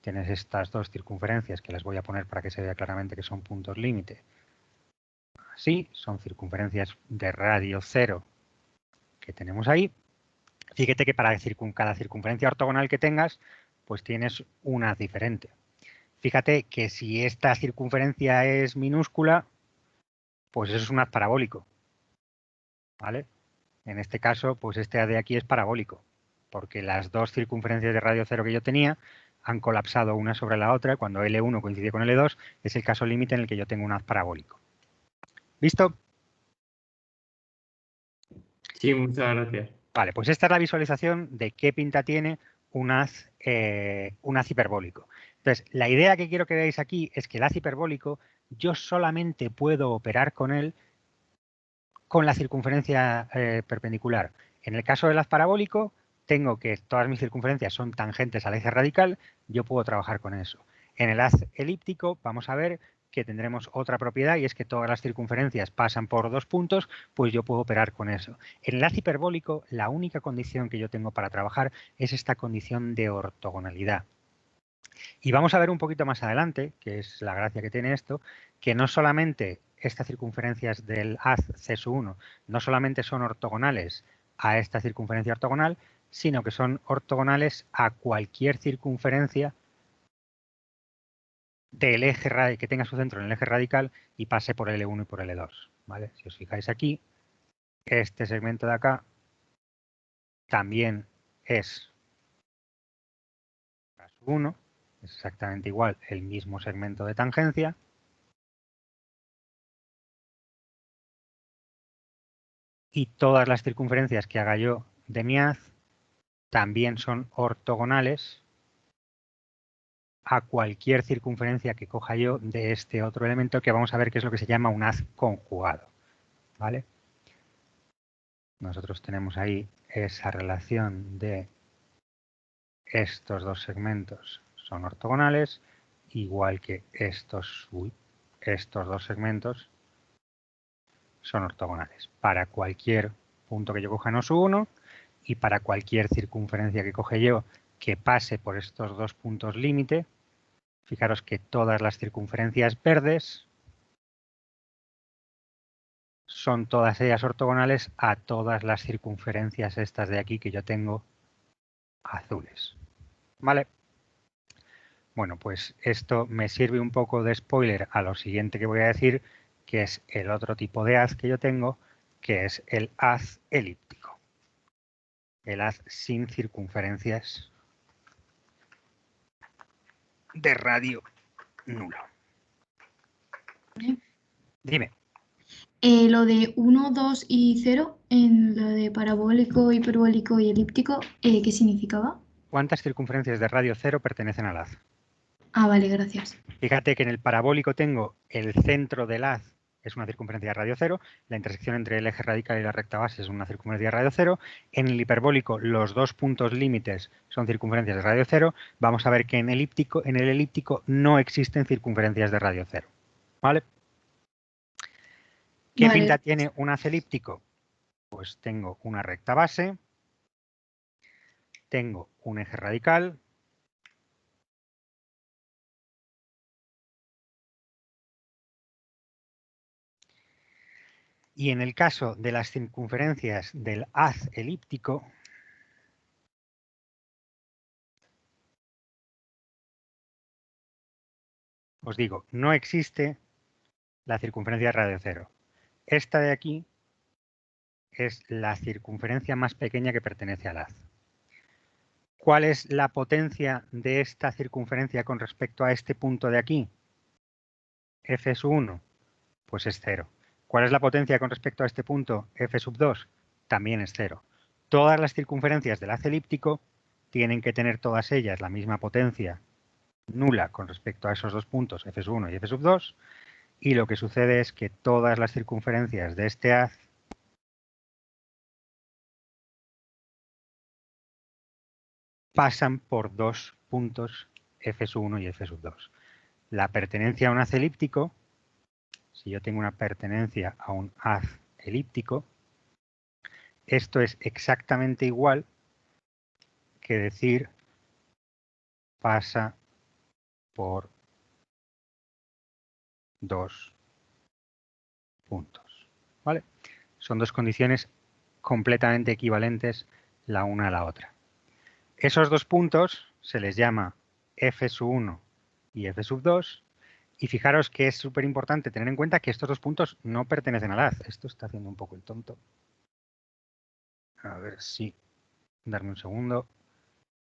Tienes estas dos circunferencias que las voy a poner para que se vea claramente que son puntos límite. Así, son circunferencias de radio 0 que tenemos ahí. Fíjate que para cada circunferencia ortogonal que tengas, pues tienes una diferente. Fíjate que si esta circunferencia es minúscula, pues eso es un haz parabólico, ¿vale? En este caso, pues este haz de aquí es parabólico, porque las dos circunferencias de radio 0 que yo tenía han colapsado una sobre la otra. Cuando L1 coincide con L2, es el caso límite en el que yo tengo un haz parabólico. ¿Listo? Sí, muchas gracias. Vale, pues esta es la visualización de qué pinta tiene un haz hiperbólico. Entonces, la idea que quiero que veáis aquí es que el haz hiperbólico yo solamente puedo operar con él con la circunferencia perpendicular. En el caso del haz parabólico, tengo que todas mis circunferencias son tangentes al eje radical, yo puedo trabajar con eso. En el haz elíptico vamos a ver que tendremos otra propiedad y es que todas las circunferencias pasan por dos puntos, pues yo puedo operar con eso. En el haz hiperbólico, la única condición que yo tengo para trabajar es esta condición de ortogonalidad. Y vamos a ver un poquito más adelante, que es la gracia que tiene esto, que no solamente estas circunferencias del haz CS1 no solamente son ortogonales a esta circunferencia ortogonal, sino que son ortogonales a cualquier circunferencia del eje que tenga su centro en el eje radical y pase por L1 y por L2. ¿Vale? Si os fijáis aquí, este segmento de acá también es K1, es exactamente igual el mismo segmento de tangencia. Y todas las circunferencias que haga yo de mi haz también son ortogonales a cualquier circunferencia que coja yo de este otro elemento, que vamos a ver qué es lo que se llama un haz conjugado. ¿Vale? Nosotros tenemos ahí esa relación de estos dos segmentos son ortogonales, igual que estos dos segmentos son ortogonales para cualquier punto que yo coja en OSU1 y para cualquier circunferencia que coge yo que pase por estos dos puntos límite. Fijaros que todas las circunferencias verdes son todas ellas ortogonales a todas las circunferencias estas de aquí que yo tengo azules. ¿Vale? Bueno, pues esto me sirve un poco de spoiler a lo siguiente que voy a decir, que es el otro tipo de haz que yo tengo, que es el haz elíptico. El haz sin circunferencias de radio nulo. Dime. Lo de 1, 2 y 0, en lo de parabólico, hiperbólico y elíptico, ¿qué significaba? ¿Cuántas circunferencias de radio 0 pertenecen al haz? Ah, vale, gracias. Fíjate que en el parabólico tengo el centro del haz, es una circunferencia de radio 0, la intersección entre el eje radical y la recta base es una circunferencia de radio 0, en el hiperbólico los dos puntos límites son circunferencias de radio 0, vamos a ver que en el elíptico no existen circunferencias de radio 0. ¿Vale? ¿Qué pinta tiene un haz elíptico? Pues tengo una recta base, tengo un eje radical, y en el caso de las circunferencias del haz elíptico, os digo, no existe la circunferencia de radio 0. Esta de aquí es la circunferencia más pequeña que pertenece al haz. ¿Cuál es la potencia de esta circunferencia con respecto a este punto de aquí? F sub 1, pues es 0. ¿Cuál es la potencia con respecto a este punto? F sub 2, también es 0. Todas las circunferencias del haz elíptico tienen que tener todas ellas la misma potencia nula con respecto a esos dos puntos, F sub 1 y F sub 2, y lo que sucede es que todas las circunferencias de este haz pasan por dos puntos F sub 1 y F sub 2. La pertenencia a un haz elíptico, si yo tengo una pertenencia a un haz elíptico, esto es exactamente igual que decir pasa por dos puntos. ¿Vale? Son dos condiciones completamente equivalentes la una a la otra. Esos dos puntos se les llama F sub 1 y F sub 2. Y fijaros que es súper importante tener en cuenta que estos dos puntos no pertenecen al haz. Esto está haciendo un poco el tonto. A ver si... Darme un segundo.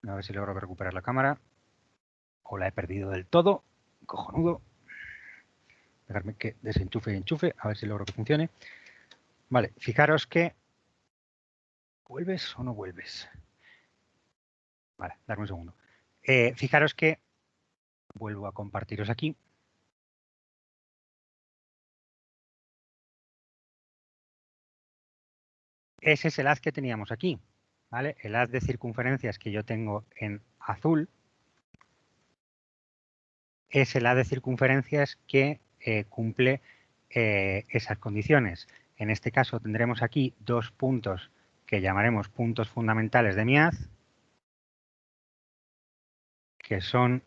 A ver si logro recuperar la cámara. O la he perdido del todo. Cojonudo. Dejarme que desenchufe y enchufe. A ver si logro que funcione. Vale, fijaros que... ¿Vuelves o no vuelves? Vale, darme un segundo. Fijaros que... Vuelvo a compartiros aquí. Ese es el haz que teníamos aquí. ¿Vale? El haz de circunferencias que yo tengo en azul es el haz de circunferencias que cumple esas condiciones. En este caso tendremos aquí dos puntos que llamaremos puntos fundamentales de mi haz, que son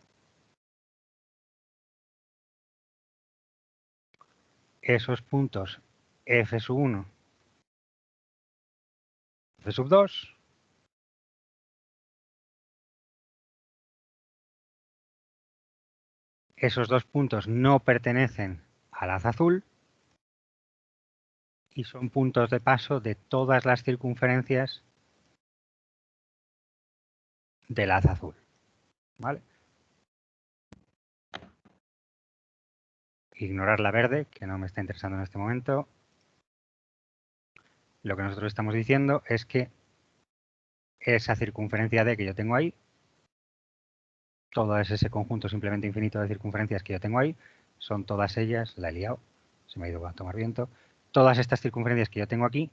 esos puntos F sub 1, F sub 2, esos dos puntos no pertenecen al haz azul y son puntos de paso de todas las circunferencias del haz azul. ¿Vale? Ignorar la verde, que no me está interesando en este momento. Lo que nosotros estamos diciendo es que esa circunferencia D que yo tengo ahí, todo es ese conjunto simplemente infinito de circunferencias que yo tengo ahí, son todas ellas, la he liado, se me ha ido a tomar viento, todas estas circunferencias que yo tengo aquí,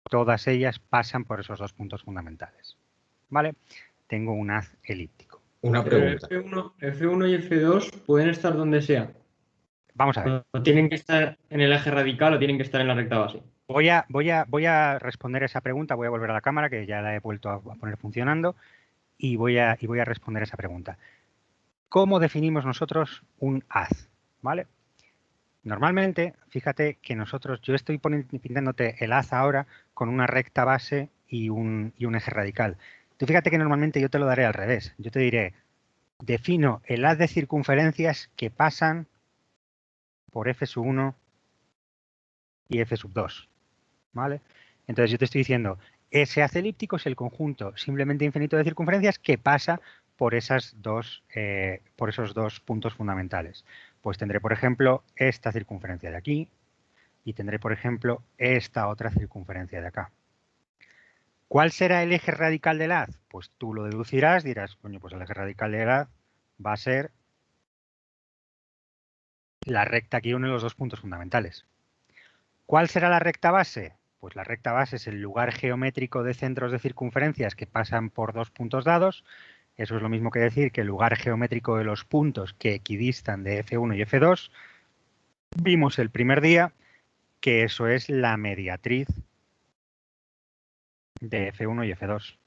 todas ellas pasan por esos dos puntos fundamentales. ¿Vale? Tengo un haz elíptico. Una Pero pregunta. F1 y F2 pueden estar donde sea. Vamos a ver. ¿O tienen que estar en el eje radical o tienen que estar en la recta base? Voy a responder esa pregunta, voy a volver a la cámara, que ya la he vuelto a poner funcionando, y voy a responder esa pregunta. ¿Cómo definimos nosotros un haz? ¿Vale? Normalmente, fíjate que nosotros, yo estoy pintándote el haz ahora con una recta base y un eje radical. Tú fíjate que normalmente yo te lo daré al revés. Yo te diré, defino el haz de circunferencias que pasan por F sub 1 y F sub 2. ¿Vale? Entonces yo te estoy diciendo, ese haz elíptico es el conjunto simplemente infinito de circunferencias que pasa por esos dos puntos fundamentales. Pues tendré, por ejemplo, esta circunferencia de aquí y tendré, por ejemplo, esta otra circunferencia de acá. ¿Cuál será el eje radical del haz? Pues tú lo deducirás, dirás, coño, pues el eje radical del haz va a ser la recta que une los dos puntos fundamentales. ¿Cuál será la recta base? Pues la recta base es el lugar geométrico de centros de circunferencias que pasan por dos puntos dados. Eso es lo mismo que decir que el lugar geométrico de los puntos que equidistan de F1 y F2. Vimos el primer día que eso es la mediatriz de F1 y F2.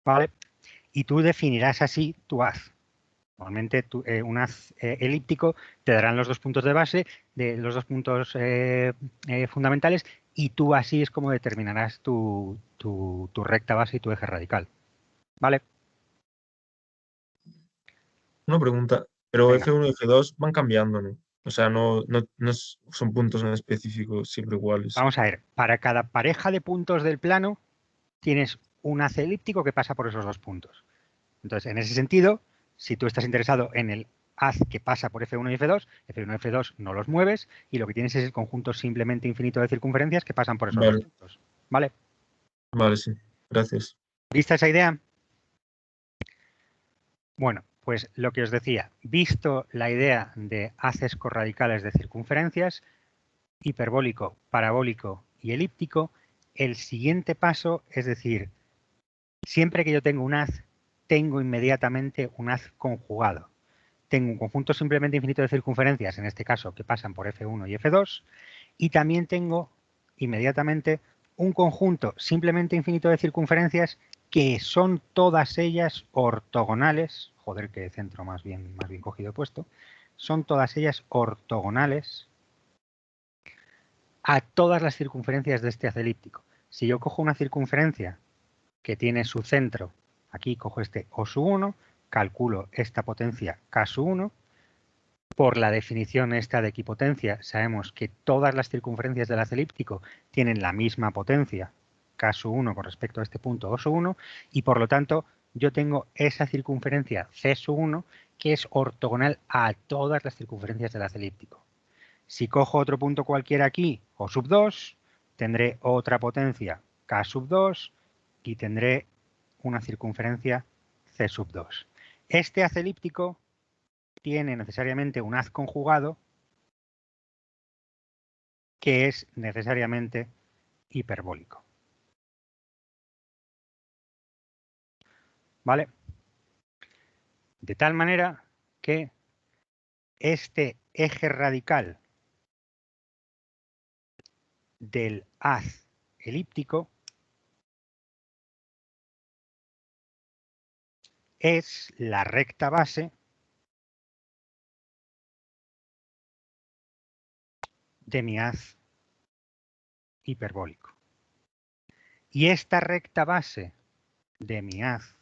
¿Vale? Y tú definirás así tu haz. Normalmente un haz elíptico te darán los dos puntos de base, de los dos puntos fundamentales, y tú así es como determinarás tu recta base y tu eje radical. ¿Vale? Una pregunta, pero Venga. F1 y F2 van cambiando, ¿no? O sea, no son puntos en específico siempre iguales. Vamos a ver, para cada pareja de puntos del plano tienes un haz elíptico que pasa por esos 2 puntos. Entonces, en ese sentido, si tú estás interesado en el haz que pasa por F1 y F2, F1 y F2 no los mueves y lo que tienes es el conjunto simplemente infinito de circunferencias que pasan por esos 2 puntos. ¿Vale? Vale, sí. Gracias. ¿Vista esa idea? Bueno, pues lo que os decía, visto la idea de haces corradicales de circunferencias, hiperbólico, parabólico y elíptico, el siguiente paso es decir, siempre que yo tengo un haz, tengo inmediatamente un haz conjugado. Tengo un conjunto simplemente infinito de circunferencias, en este caso, que pasan por F1 y F2, y también tengo inmediatamente un conjunto simplemente infinito de circunferencias que son todas ellas ortogonales, joder, qué centro más bien cogido he puesto, son todas ellas ortogonales a todas las circunferencias de este haz elíptico. Si yo cojo una circunferencia que tiene su centro, aquí cojo este O1, calculo esta potencia K1, por la definición esta de equipotencia sabemos que todas las circunferencias del haz elíptico tienen la misma potencia K1 con respecto a este punto O1 y por lo tanto yo tengo esa circunferencia C1 que es ortogonal a todas las circunferencias del haz elíptico. Si cojo otro punto cualquiera aquí, O2, tendré otra potencia K2 y tendré una circunferencia C2. Este haz elíptico tiene necesariamente un haz conjugado que es necesariamente hiperbólico. ¿Vale? De tal manera que este eje radical del haz elíptico es la recta base de mi haz hiperbólico. Y esta recta base de mi haz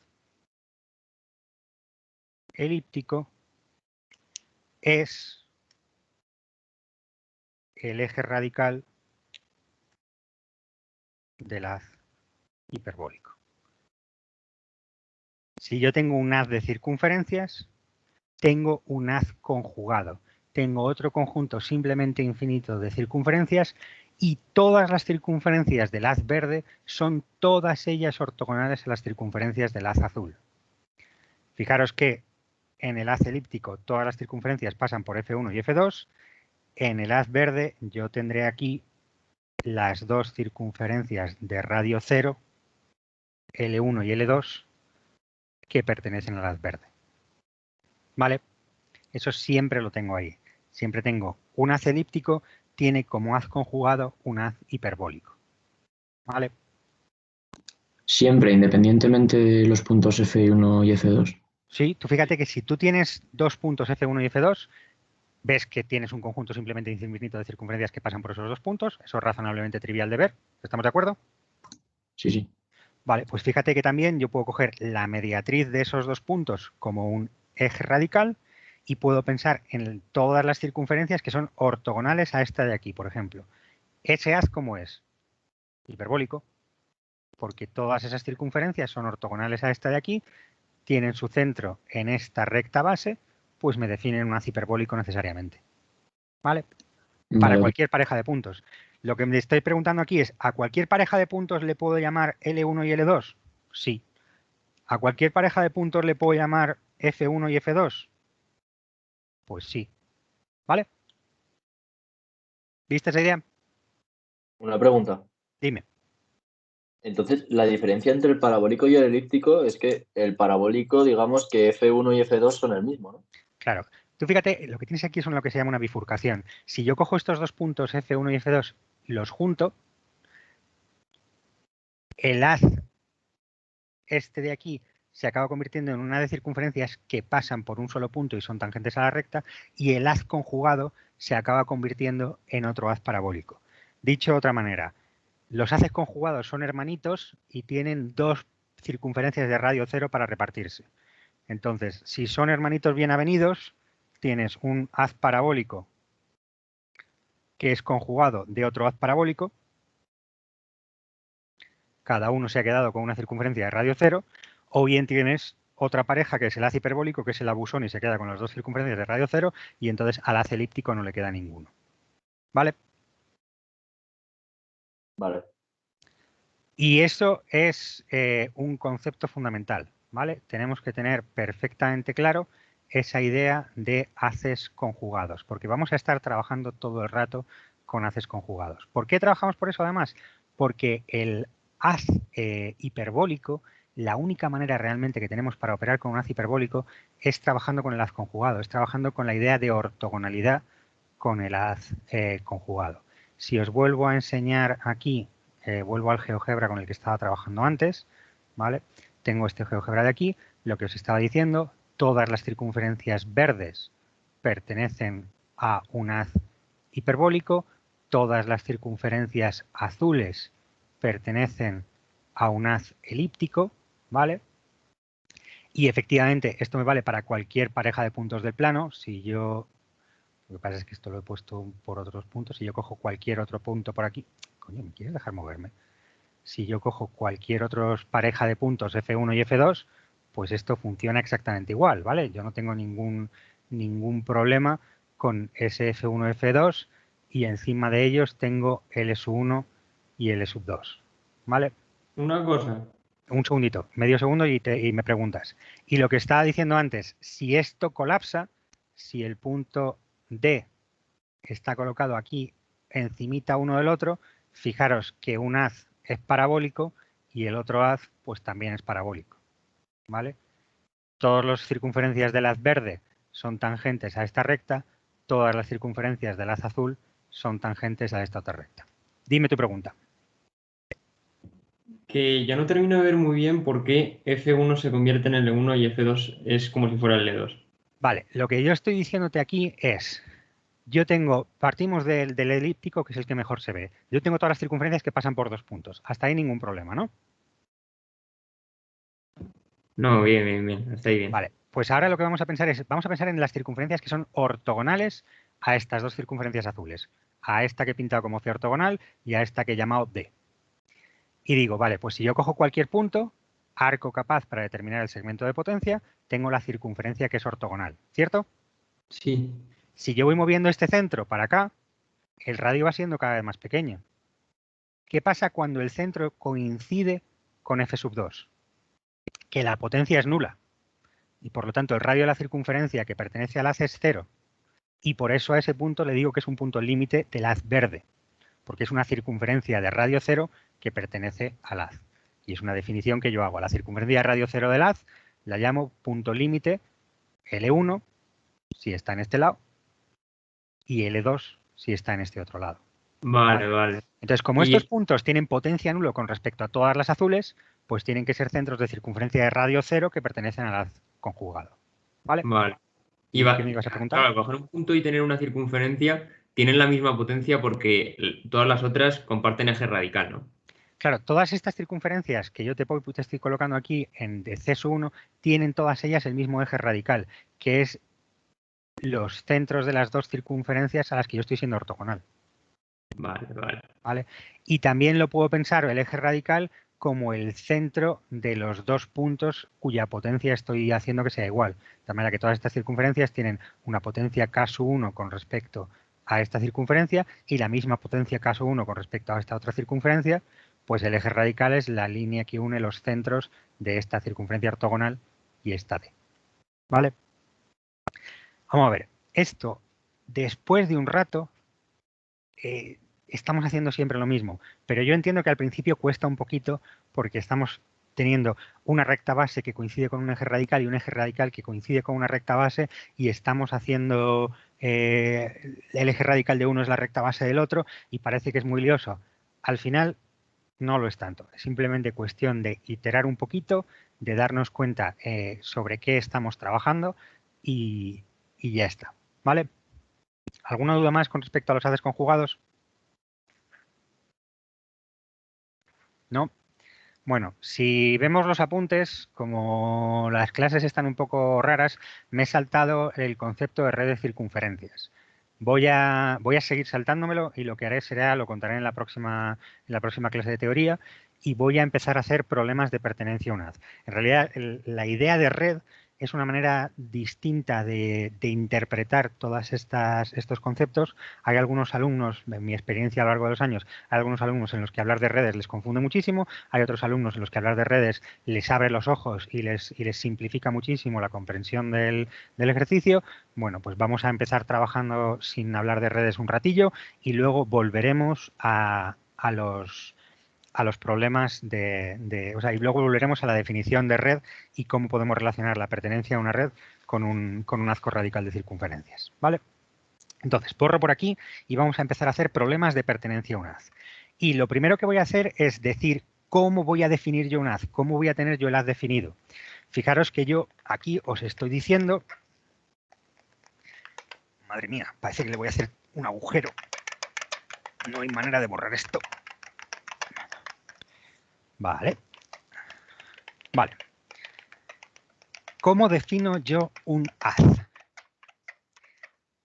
elíptico es el eje radical del haz hiperbólico. Si yo tengo un haz de circunferencias, tengo un haz conjugado. Tengo otro conjunto simplemente infinito de circunferencias y todas las circunferencias del haz verde son todas ellas ortogonales a las circunferencias del haz azul. Fijaros que en el haz elíptico todas las circunferencias pasan por F1 y F2. En el haz verde yo tendré aquí las dos circunferencias de radio 0, L1 y L2, que pertenecen al haz verde. ¿Vale? Eso siempre lo tengo ahí. Siempre tengo un haz elíptico, tiene como haz conjugado un haz hiperbólico. ¿Vale? Siempre, independientemente de los puntos F1 y F2. Sí, tú fíjate que si tú tienes dos puntos F1 y F2, ves que tienes un conjunto simplemente infinito de circunferencias que pasan por esos dos puntos. Eso es razonablemente trivial de ver. ¿Estamos de acuerdo? Sí, sí. Vale, pues fíjate que también yo puedo coger la mediatriz de esos dos puntos como un eje radical y puedo pensar en todas las circunferencias que son ortogonales a esta de aquí, por ejemplo. ¿Ese haz cómo es? Hiperbólico, porque todas esas circunferencias son ortogonales a esta de aquí, tienen su centro en esta recta base, pues me definen un haz hiperbólico necesariamente. ¿Vale? Para cualquier pareja de puntos. Lo que me estoy preguntando aquí es, ¿a cualquier pareja de puntos le puedo llamar L1 y L2? Sí. ¿A cualquier pareja de puntos le puedo llamar F1 y F2? Pues sí. ¿Vale? ¿Viste esa idea? Una pregunta. Dime. Entonces, la diferencia entre el parabólico y el elíptico es que el parabólico, digamos que F1 y F2 son el mismo, ¿no? Claro. Tú fíjate, lo que tienes aquí son lo que se llama una bifurcación. Si yo cojo estos dos puntos F1 y F2, los junto, el haz este de aquí se acaba convirtiendo en una de circunferencias que pasan por un solo punto y son tangentes a la recta, y el haz conjugado se acaba convirtiendo en otro haz parabólico. Dicho de otra manera, los haces conjugados son hermanitos y tienen dos circunferencias de radio 0 para repartirse. Entonces, si son hermanitos bien avenidos, tienes un haz parabólico que es conjugado de otro haz parabólico. Cada uno se ha quedado con una circunferencia de radio 0, o bien tienes otra pareja que es el haz hiperbólico, que es el abusón y se queda con las dos circunferencias de radio 0, y entonces al haz elíptico no le queda ninguno. ¿Vale? Vale. Y eso es un concepto fundamental, ¿vale? Tenemos que tener perfectamente claro esa idea de haces conjugados, porque vamos a estar trabajando todo el rato con haces conjugados. ¿Por qué trabajamos por eso además? Porque el haz hiperbólico, la única manera realmente que tenemos para operar con un haz hiperbólico es trabajando con el haz conjugado, es trabajando con la idea de ortogonalidad con el haz conjugado. Si os vuelvo a enseñar aquí, vuelvo al GeoGebra con el que estaba trabajando antes, ¿vale? Tengo este GeoGebra de aquí, lo que os estaba diciendo, todas las circunferencias verdes pertenecen a un haz hiperbólico, todas las circunferencias azules pertenecen a un haz elíptico, ¿vale? Y efectivamente esto me vale para cualquier pareja de puntos del plano. Si yo, lo que pasa es que esto lo he puesto por otros puntos, si yo cojo cualquier otro punto por aquí, coño, ¿me quieres dejar moverme? Si yo cojo cualquier otra pareja de puntos F1 y F2, pues esto funciona exactamente igual, ¿vale? Yo no tengo ningún problema con ese F1, F2 y encima de ellos tengo el S1 y el S2, ¿vale? Una cosa. Un segundito, medio segundo y me preguntas. Y lo que estaba diciendo antes, si esto colapsa, si el punto D está colocado aquí encimita uno del otro, fijaros que un haz es parabólico y el otro haz pues también es parabólico, ¿vale? Todas las circunferencias del haz verde son tangentes a esta recta, todas las circunferencias del haz azul son tangentes a esta otra recta. Dime tu pregunta. Que ya no termino de ver muy bien por qué F1 se convierte en L1 y F2 es como si fuera L2. Vale, lo que yo estoy diciéndote aquí es, partimos del elíptico, que es el que mejor se ve. Yo tengo todas las circunferencias que pasan por 2 puntos. Hasta ahí ningún problema, ¿no? No, bien, hasta ahí bien. Vale, pues ahora lo que vamos a pensar en las circunferencias que son ortogonales a estas dos circunferencias azules. A esta que he pintado como C ortogonal y a esta que he llamado D. Y digo, vale, pues si yo cojo cualquier punto, arco capaz para determinar el segmento de potencia, tengo la circunferencia que es ortogonal, ¿cierto? Sí. Si yo voy moviendo este centro para acá, el radio va siendo cada vez más pequeño. ¿Qué pasa cuando el centro coincide con F2? Que la potencia es nula. Y por lo tanto el radio de la circunferencia que pertenece al haz es 0. Y por eso a ese punto le digo que es un punto límite del haz verde. Porque es una circunferencia de radio 0 que pertenece al haz. Y es una definición que yo hago. A la circunferencia de radio 0 del haz la llamo punto límite L1 si está en este lado y L2 si está en este otro lado. Vale. Entonces, como estos puntos tienen potencia nulo con respecto a todas las azules, pues tienen que ser centros de circunferencia de radio 0 que pertenecen al haz conjugado. ¿Vale? ¿Y ¿Qué me ibas a preguntar? Claro, coger un punto y tener una circunferencia tienen la misma potencia porque todas las otras comparten eje radical, ¿no? Claro, todas estas circunferencias que yo te estoy colocando aquí en de CES1 tienen todas ellas el mismo eje radical, que es los centros de las dos circunferencias a las que yo estoy siendo ortogonal. Vale. Y también lo puedo pensar el eje radical como el centro de los dos puntos cuya potencia estoy haciendo que sea igual. De manera que todas estas circunferencias tienen una potencia K1 con respecto a esta circunferencia y la misma potencia K1 con respecto a esta otra circunferencia, pues el eje radical es la línea que une los centros de esta circunferencia ortogonal y esta D. ¿Vale? Vamos a ver, esto después de un rato estamos haciendo siempre lo mismo, pero yo entiendo que al principio cuesta un poquito porque estamos teniendo una recta base que coincide con un eje radical y un eje radical que coincide con una recta base y estamos haciendo el eje radical de uno es la recta base del otro y parece que es muy lioso. Al final no lo es tanto, es simplemente cuestión de iterar un poquito, de darnos cuenta sobre qué estamos trabajando y ya está, ¿vale? ¿Alguna duda más con respecto a los haces conjugados? ¿No? Bueno, si vemos los apuntes, como las clases están un poco raras, me he saltado el concepto de red de circunferencias. Voy a seguir saltándomelo y lo que haré será, lo contaré en la próxima clase de teoría, y voy a empezar a hacer problemas de pertenencia a un haz. En realidad, la idea de red es una manera distinta de interpretar todos estos conceptos. Hay algunos alumnos, en mi experiencia a lo largo de los años, hay algunos alumnos en los que hablar de redes les confunde muchísimo, hay otros alumnos en los que hablar de redes les abre los ojos y les simplifica muchísimo la comprensión del ejercicio. Bueno, pues vamos a empezar trabajando sin hablar de redes un ratillo y luego volveremos a los problemas o sea, y luego volveremos a la definición de red y cómo podemos relacionar la pertenencia a una red con un haz corradical de circunferencias, ¿vale? Entonces, borro por aquí y vamos a empezar a hacer problemas de pertenencia a un haz. Y lo primero que voy a hacer es decir cómo voy a definir yo un haz, cómo voy a tener yo el haz definido. Fijaros que yo aquí os estoy diciendo... Madre mía, parece que le voy a hacer un agujero. No hay manera de borrar esto. Vale. Vale. ¿Cómo defino yo un haz?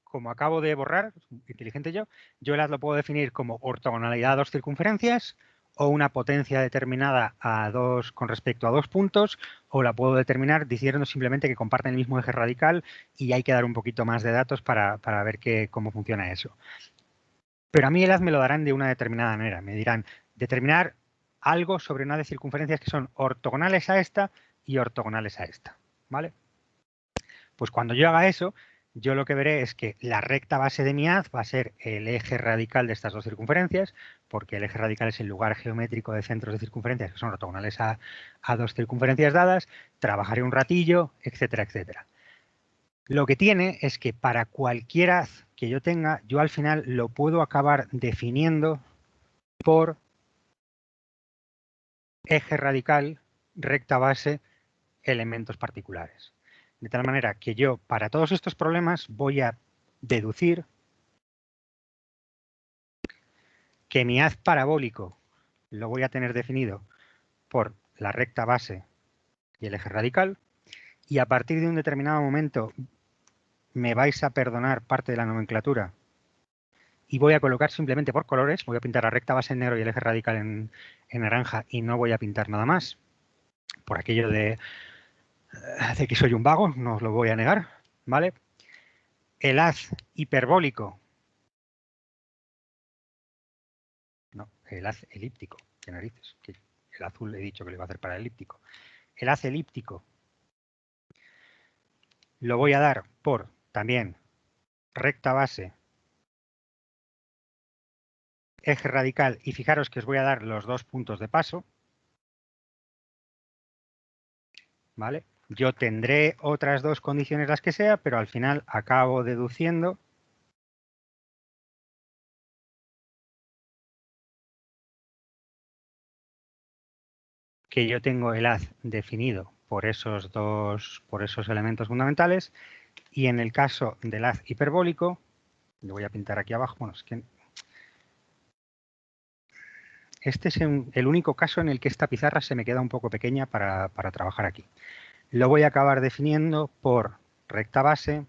Como acabo de borrar, inteligente yo el haz lo puedo definir como ortogonalidad a dos circunferencias o una potencia determinada con respecto a dos puntos, o la puedo determinar diciendo simplemente que comparten el mismo eje radical y hay que dar un poquito más de datos para ver cómo funciona eso. Pero a mí el haz me lo darán de una determinada manera. Me dirán determinar algo sobre una de circunferencias que son ortogonales a esta y ortogonales a esta, ¿vale? Pues cuando yo haga eso, yo lo que veré es que la recta base de mi haz va a ser el eje radical de estas dos circunferencias, porque el eje radical es el lugar geométrico de centros de circunferencias que son ortogonales a dos circunferencias dadas. Trabajaré un ratillo, etcétera, etcétera. Lo que tiene es que para cualquier haz que yo tenga, yo al final lo puedo acabar definiendo por eje radical, recta base, elementos particulares. De tal manera que yo, para todos estos problemas, voy a deducir que mi haz parabólico lo voy a tener definido por la recta base y el eje radical, y a partir de un determinado momento me vais a perdonar parte de la nomenclatura y voy a colocar simplemente por colores, voy a pintar la recta base en negro y el eje radical en naranja y no voy a pintar nada más, por aquello de que soy un vago, no os lo voy a negar, ¿vale? El haz hiperbólico, no, el haz elíptico, qué narices, que el azul he dicho que lo iba a hacer para el elíptico. El haz elíptico lo voy a dar por también recta base, eje radical, y fijaros que os voy a dar los dos puntos de paso, ¿vale? Yo tendré otras dos condiciones, las que sea, pero al final acabo deduciendo que yo tengo el haz definido por esos elementos fundamentales, y en el caso del haz hiperbólico, lo voy a pintar aquí abajo, bueno, es que este es el único caso en el que esta pizarra se me queda un poco pequeña para trabajar aquí. Lo voy a acabar definiendo por recta base,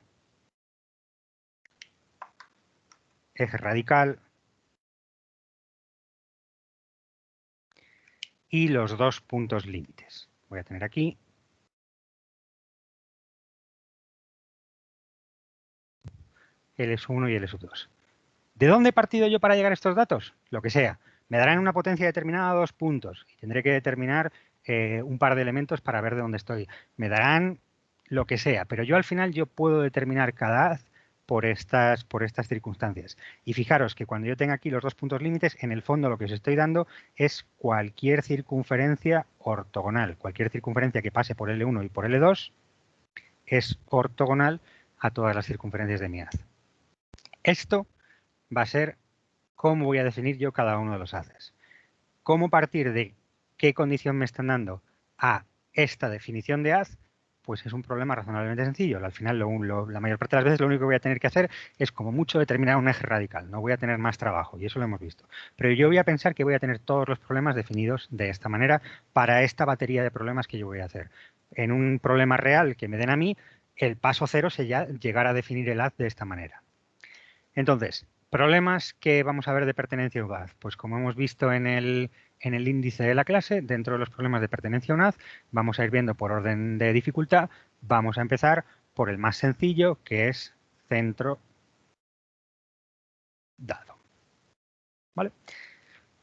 eje radical y los dos puntos límites. Voy a tener aquí el S1 y el S2. ¿De dónde he partido yo para llegar a estos datos? Lo que sea. Me darán una potencia determinada a dos puntos y tendré que determinar un par de elementos para ver de dónde estoy. Me darán lo que sea, pero yo al final yo puedo determinar cada haz por estas circunstancias. Y fijaros que cuando yo tenga aquí los dos puntos límites, en el fondo lo que os estoy dando es cualquier circunferencia ortogonal. Cualquier circunferencia que pase por L1 y por L2 es ortogonal a todas las circunferencias de mi haz. Esto va a ser cómo voy a definir yo cada uno de los haces. ¿Cómo partir de qué condición me están dando a esta definición de haz? Pues es un problema razonablemente sencillo. Al final, la mayor parte de las veces lo único que voy a tener que hacer es como mucho determinar un eje radical. No voy a tener más trabajo y eso lo hemos visto. Pero yo voy a pensar que voy a tener todos los problemas definidos de esta manera para esta batería de problemas que yo voy a hacer. En un problema real que me den a mí, el paso cero sería llegar a definir el haz de esta manera. Entonces, problemas que vamos a ver de pertenencia UNAD. Pues como hemos visto en el índice de la clase, dentro de los problemas de pertenencia UNAD, vamos a ir viendo por orden de dificultad. Vamos a empezar por el más sencillo, que es centro dado. ¿Vale?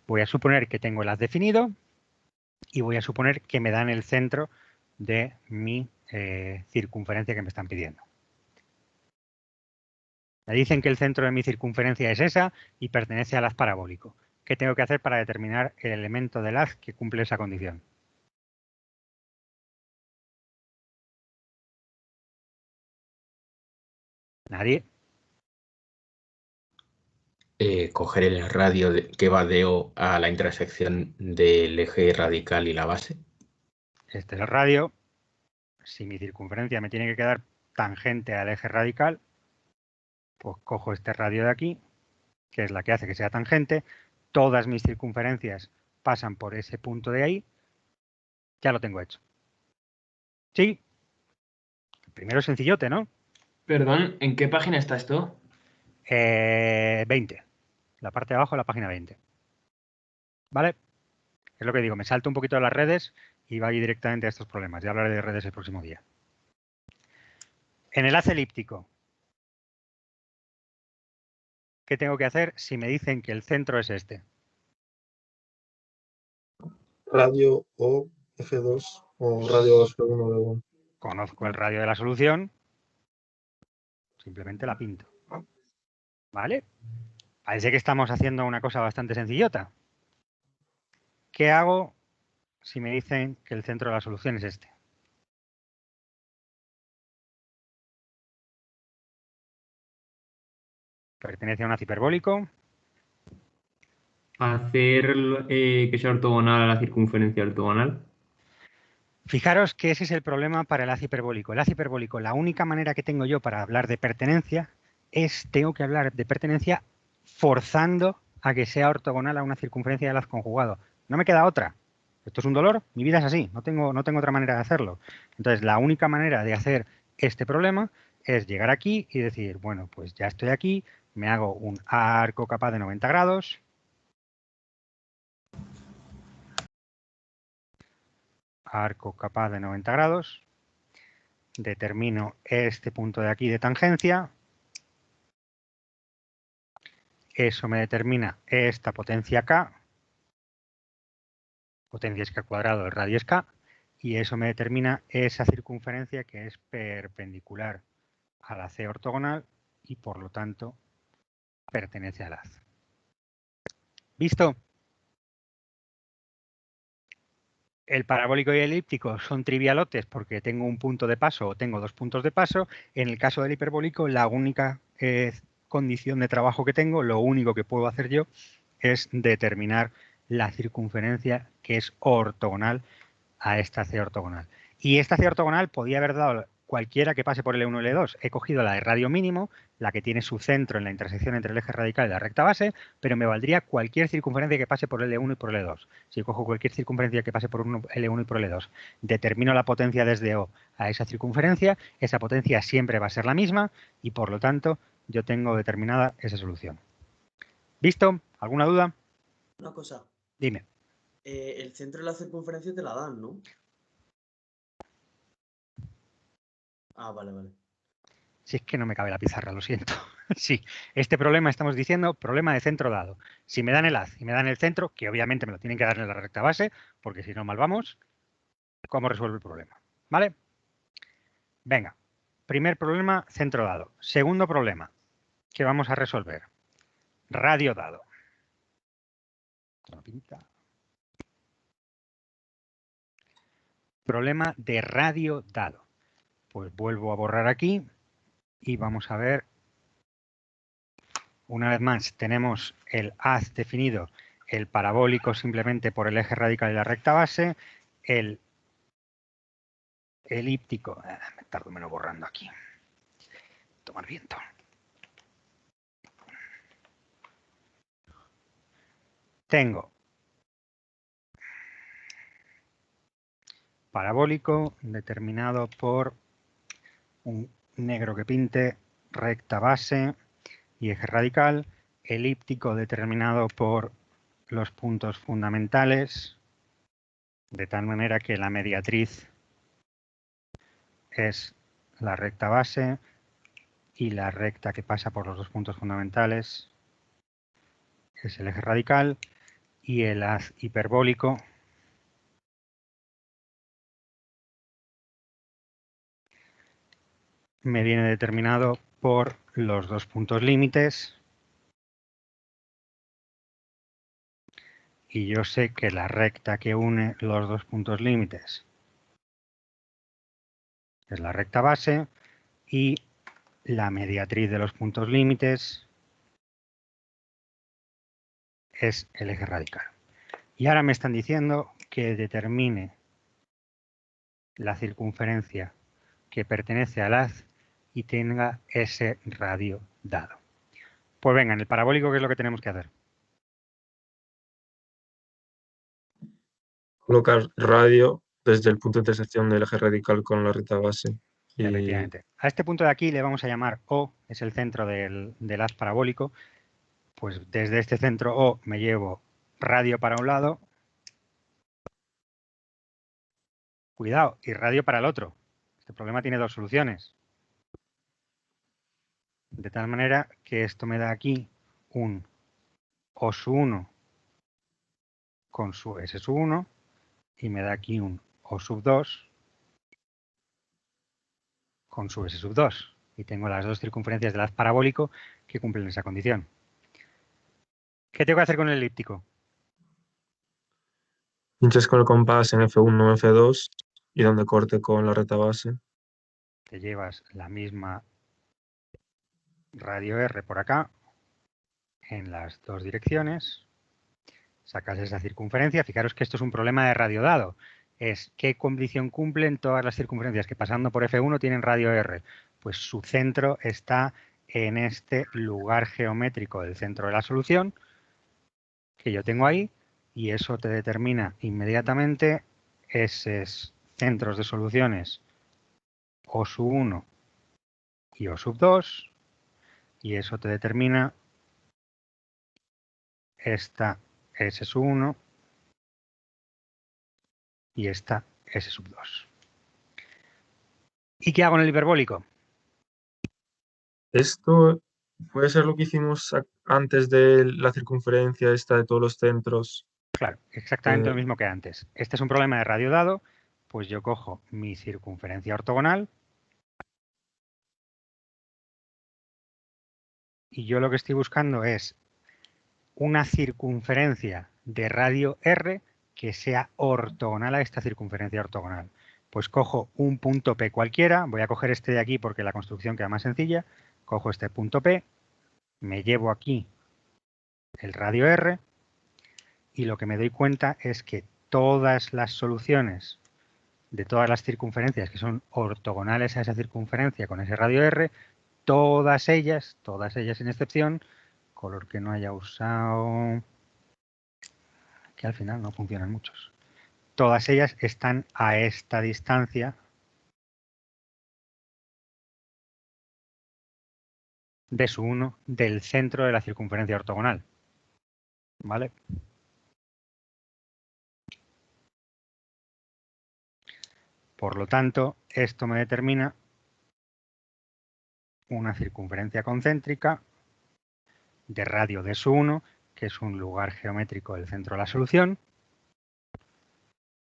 Voy a suponer que tengo el haz definido y voy a suponer que me dan el centro de mi circunferencia que me están pidiendo. Me dicen que el centro de mi circunferencia es esa y pertenece al haz parabólico. ¿Qué tengo que hacer para determinar el elemento del haz que cumple esa condición? ¿Nadie? Coger el radio que va de O a la intersección del eje radical y la base. Este es el radio. Si mi circunferencia me tiene que quedar tangente al eje radical, pues cojo este radio de aquí, que es la que hace que sea tangente. Todas mis circunferencias pasan por ese punto de ahí. Ya lo tengo hecho. ¿Sí? El primero es sencillote, ¿no? Perdón, ¿en qué página está esto? 20. La parte de abajo de la página 20. ¿Vale? Es lo que digo, me salto un poquito de las redes y voy directamente a estos problemas. Ya hablaré de redes el próximo día. En el haz elíptico, ¿qué tengo que hacer si me dicen que el centro es este? Radio o F2 o radio F1 de 1. Conozco el radio de la solución, simplemente la pinto. ¿Vale? Parece que estamos haciendo una cosa bastante sencillota. ¿Qué hago si me dicen que el centro de la solución es este? Pertenece a un haz hiperbólico. Hacer que sea ortogonal a la circunferencia ortogonal. Fijaros que ese es el problema para el haz hiperbólico. El haz hiperbólico, la única manera que tengo yo para hablar de pertenencia es, tengo que hablar de pertenencia forzando a que sea ortogonal a una circunferencia del haz conjugado. No me queda otra. Esto es un dolor, mi vida es así, no tengo otra manera de hacerlo. Entonces, la única manera de hacer este problema es llegar aquí y decir, bueno, pues ya estoy aquí, me hago un arco capaz de 90 grados. Arco capaz de 90 grados. Determino este punto de aquí de tangencia. Eso me determina esta potencia K. Potencia es K cuadrado, el radio es K. Y eso me determina esa circunferencia que es perpendicular a la C ortogonal y por lo tanto pertenece al haz. ¿Visto? El parabólico y el elíptico son trivialotes porque tengo un punto de paso o tengo dos puntos de paso. En el caso del hiperbólico, la única condición de trabajo que tengo, lo único que puedo hacer yo es determinar la circunferencia que es ortogonal a esta C ortogonal. Y esta C ortogonal podía haber dado cualquiera que pase por L1 y L2. He cogido la de radio mínimo, la que tiene su centro en la intersección entre el eje radical y la recta base, pero me valdría cualquier circunferencia que pase por L1 y por L2. Si cojo cualquier circunferencia que pase por L1 y por L2, determino la potencia desde O a esa circunferencia, esa potencia siempre va a ser la misma y por lo tanto yo tengo determinada esa solución. ¿Visto? ¿Alguna duda? Una cosa. Dime. El centro de la circunferencia te la dan, ¿no? Ah, vale, vale. Si es que no me cabe la pizarra, lo siento. Sí, este problema estamos diciendo problema de centro dado. Si me dan el haz y me dan el centro, que obviamente me lo tienen que dar en la recta base, porque si no mal vamos, ¿cómo resuelvo el problema? ¿Vale? Venga, primer problema, centro dado. Segundo problema que vamos a resolver, radio dado. Problema de radio dado. Pues vuelvo a borrar aquí y vamos a ver. Una vez más tenemos el haz definido, el parabólico simplemente por el eje radical y la recta base, el elíptico, me tardo menos borrando aquí, tomar viento. Tengo parabólico determinado por un negro que pinte, recta base, y eje radical, elíptico determinado por los puntos fundamentales, de tal manera que la mediatriz es la recta base y la recta que pasa por los dos puntos fundamentales es el eje radical, y el haz hiperbólico me viene determinado por los dos puntos límites, y yo sé que la recta que une los dos puntos límites es la recta base y la mediatriz de los puntos límites es el eje radical. Y ahora me están diciendo que determine la circunferencia que pertenece al haz y tenga ese radio dado. Pues venga, en el parabólico, ¿qué es lo que tenemos que hacer? Colocar radio desde el punto de intersección del eje radical con la recta base. Y Efectivamente. A este punto de aquí le vamos a llamar O, es el centro del haz parabólico. Pues desde este centro O me llevo radio para un lado, cuidado, y radio para el otro. Este problema tiene dos soluciones. De tal manera que esto me da aquí un O1 con su S1 y me da aquí un O2 con su S2. Y tengo las dos circunferencias del haz parabólico que cumplen esa condición. ¿Qué tengo que hacer con el elíptico? pinches con el compás en F1 o F2 y donde corte con la recta base. Te llevas la misma radio R por acá en las dos direcciones, sacas esa circunferencia. Fijaros que esto es un problema de radio dado. Es qué condición cumplen todas las circunferencias que pasando por F1 tienen radio R. Pues su centro está en este lugar geométrico del centro de la solución que yo tengo ahí, y eso te determina inmediatamente esos centros de soluciones O1 y O2, y eso te determina esta S1 y esta S2. ¿Y qué hago en el hiperbólico? Esto puede ser lo que hicimos antes de la circunferencia esta de todos los centros. Claro, exactamente lo mismo que antes. Este es un problema de radio dado, pues yo cojo mi circunferencia ortogonal y yo lo que estoy buscando es una circunferencia de radio R que sea ortogonal a esta circunferencia ortogonal. Pues cojo un punto P cualquiera, voy a coger este de aquí porque la construcción queda más sencilla, cojo este punto P, me llevo aquí el radio R y lo que me doy cuenta es que todas las soluciones de todas las circunferencias que son ortogonales a esa circunferencia con ese radio R, todas ellas sin excepción, color que no haya usado, que al final no funcionan muchos. Todas ellas están a esta distancia de su 1 del centro de la circunferencia ortogonal. ¿Vale? Por lo tanto, esto me determina una circunferencia concéntrica de radio de su 1, que es un lugar geométrico del centro de la solución.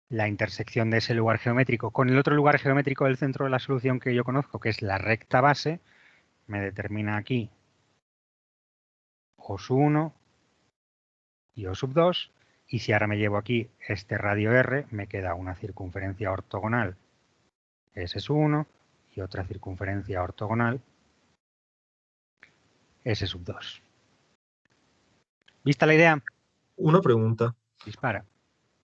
La intersección de ese lugar geométrico con el otro lugar geométrico del centro de la solución que yo conozco, que es la recta base, me determina aquí O1 y O2, y si ahora me llevo aquí este radio R, me queda una circunferencia ortogonal S1 y otra circunferencia ortogonal S2. ¿Vista la idea? Una pregunta. Dispara.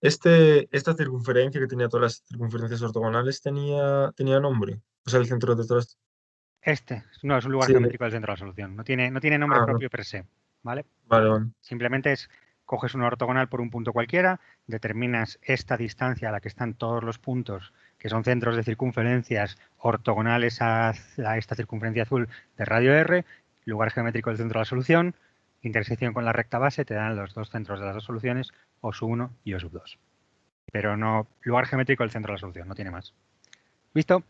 Esta circunferencia que tenía todas las circunferencias ortogonales tenía nombre. O sea, el centro de todas. No, es un lugar geométrico del centro de la solución. No tiene nombre propio per se. ¿Vale? Vale. Simplemente coges una ortogonal por un punto cualquiera, determinas esta distancia a la que están todos los puntos, que son centros de circunferencias ortogonales a esta circunferencia azul de radio R, lugar geométrico del centro de la solución, intersección con la recta base, te dan los dos centros de las dos soluciones, O1 y O2. Pero no, lugar geométrico del centro de la solución, no tiene más. ¿Visto?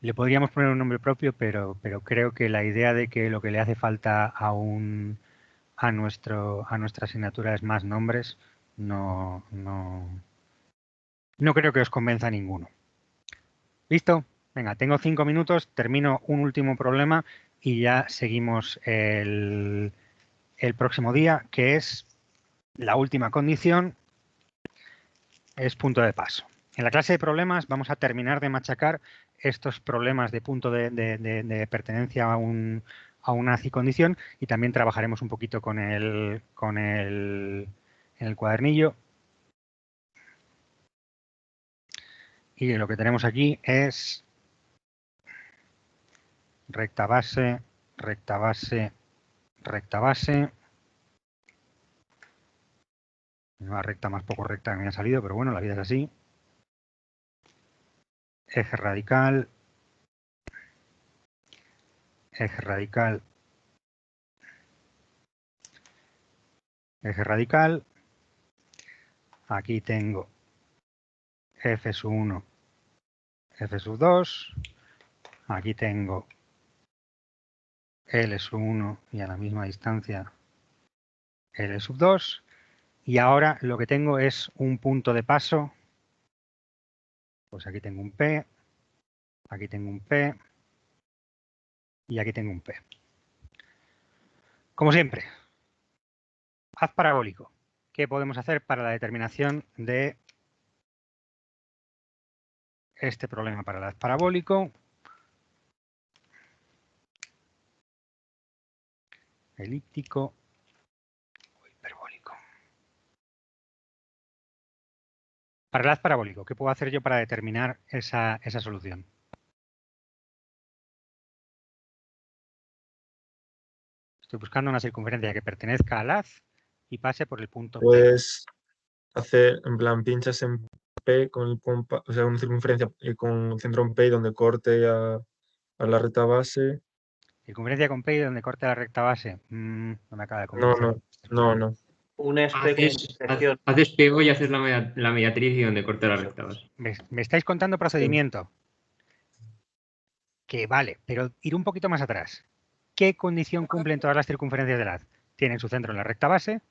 Le podríamos poner un nombre propio, pero creo que la idea de que lo que le hace falta a nuestra asignatura es más nombres, no creo que os convenza a ninguno. ¿Listo? Venga, tengo 5 minutos, termino un último problema y ya seguimos el próximo día, que es la última condición, es punto de paso. En la clase de problemas vamos a terminar de machacar estos problemas de punto de pertenencia a una acicondición y también trabajaremos un poquito en el cuadernillo. Y lo que tenemos aquí es recta base, recta base, recta base. Una recta más poco recta que me ha salido, pero bueno, la vida es así. Eje radical, eje radical, eje radical. Aquí tengo F1, F2. Aquí tengo L1 y a la misma distancia L2. Y ahora lo que tengo es un punto de paso. Pues aquí tengo un P, aquí tengo un P y aquí tengo un P. Como siempre, haz parabólico. ¿Qué podemos hacer para la determinación de este problema para el haz parabólico? Elíptico o hiperbólico. Para el haz parabólico, ¿qué puedo hacer yo para determinar esa solución? Estoy buscando una circunferencia que pertenezca al haz y pase por el punto P. Puedes hacer, en plan, pinchas en P con el o sea, una circunferencia con centro en P donde corte a la recta base. Circunferencia con P y donde corte la recta base. No me acaba de convencer. No. Un espe con intersección. Haces pego y haces la mediatriz y donde corte la recta base. Me estáis contando procedimiento. Que vale, pero ir un poquito más atrás. ¿Qué condición cumplen todas las circunferencias del haz? Tienen su centro en la recta base,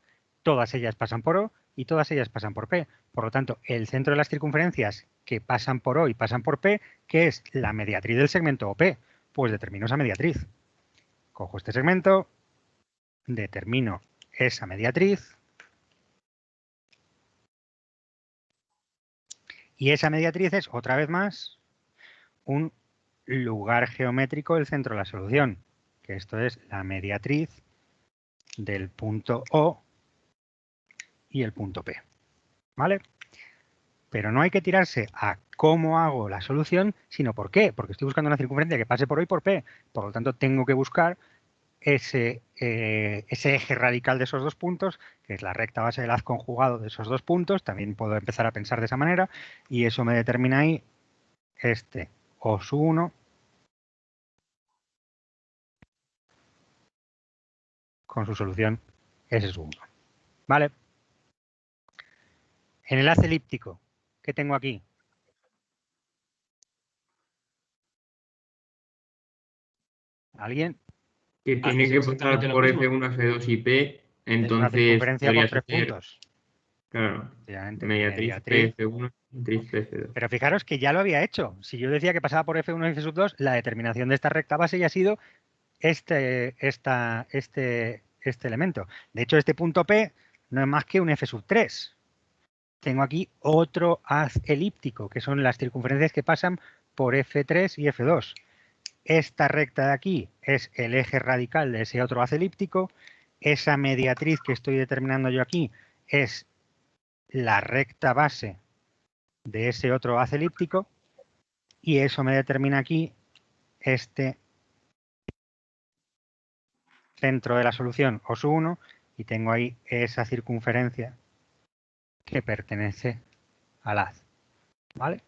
todas ellas pasan por O y todas ellas pasan por P. Por lo tanto, el centro de las circunferencias que pasan por O y pasan por P, ¿qué es la mediatriz del segmento OP? Pues determino esa mediatriz. Cojo este segmento, determino esa mediatriz y esa mediatriz es, otra vez más, un lugar geométrico del centro de la solución, que esto es la mediatriz del punto O y el punto P. ¿Vale? Pero no hay que tirarse a cómo hago la solución, sino por qué. Porque estoy buscando una circunferencia que pase por O y por P. Por lo tanto, tengo que buscar ese eje radical de esos dos puntos, que es la recta base del haz conjugado de esos dos puntos. También puedo empezar a pensar de esa manera. Y eso me determina ahí este O1 con su solución S1. ¿Vale? En el haz elíptico, ¿qué tengo aquí? ¿Alguien? Que tiene que pasar por F1, F2 y P, entonces una circunferencia con 3 ser, puntos. Claro, mediatriz P, F1, mediatriz P, F2. Pero fijaros que ya lo había hecho. Si yo decía que pasaba por F1 y F2, la determinación de esta recta base ya ha sido este elemento. De hecho, este punto P no es más que un F3. Tengo aquí otro haz elíptico, que son las circunferencias que pasan por F3 y F2. Esta recta de aquí es el eje radical de ese otro haz elíptico. Esa mediatriz que estoy determinando yo aquí es la recta base de ese otro haz elíptico. Y eso me determina aquí este centro de la solución OS1 y tengo ahí esa circunferencia que pertenece al haz. ¿Vale?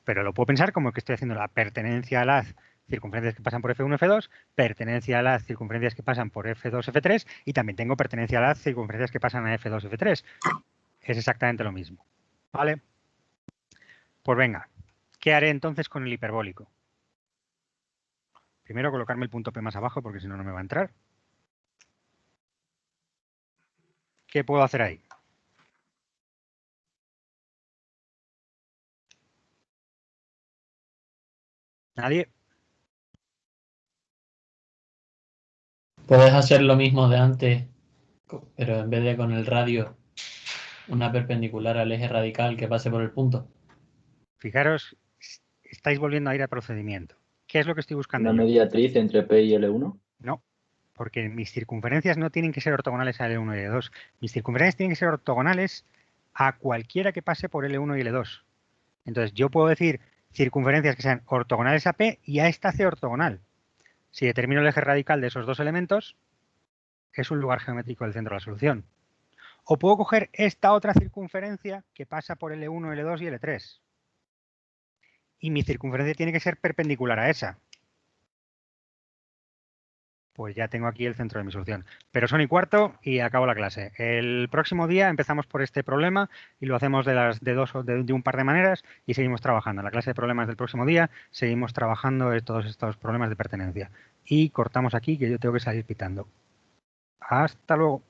Pero lo puedo pensar como que estoy haciendo la pertenencia al haz circunferencias que pasan por F1, F2, pertenencia a las circunferencias que pasan por F2, F3 y también tengo pertenencia a las circunferencias que pasan a F2, F3. Es exactamente lo mismo. ¿Vale? Pues venga, ¿qué haré entonces con el hiperbólico? Primero colocarme el punto P más abajo porque si no, no me va a entrar. ¿Qué puedo hacer ahí? ¿Nadie? Puedes hacer lo mismo de antes, pero en vez de con el radio, una perpendicular al eje radical que pase por el punto. Fijaros, estáis volviendo a ir al procedimiento. ¿Qué es lo que estoy buscando ¿Una yo? mediatriz entre P y L1? No, porque mis circunferencias no tienen que ser ortogonales a L1 y L2. Mis circunferencias tienen que ser ortogonales a cualquiera que pase por L1 y L2. Entonces, yo puedo decir circunferencias que sean ortogonales a P y a esta C ortogonal. Si determino el eje radical de esos dos elementos, es un lugar geométrico del centro de la solución. O puedo coger esta otra circunferencia que pasa por L1, L2 y L3. Y mi circunferencia tiene que ser perpendicular a esa. Pues ya tengo aquí el centro de mi solución. Pero son y cuarto y acabo la clase. El próximo día empezamos por este problema y lo hacemos de un par de maneras y seguimos trabajando. En la clase de problemas del próximo día seguimos trabajando todos estos problemas de pertenencia. Y cortamos aquí que yo tengo que salir pitando. Hasta luego.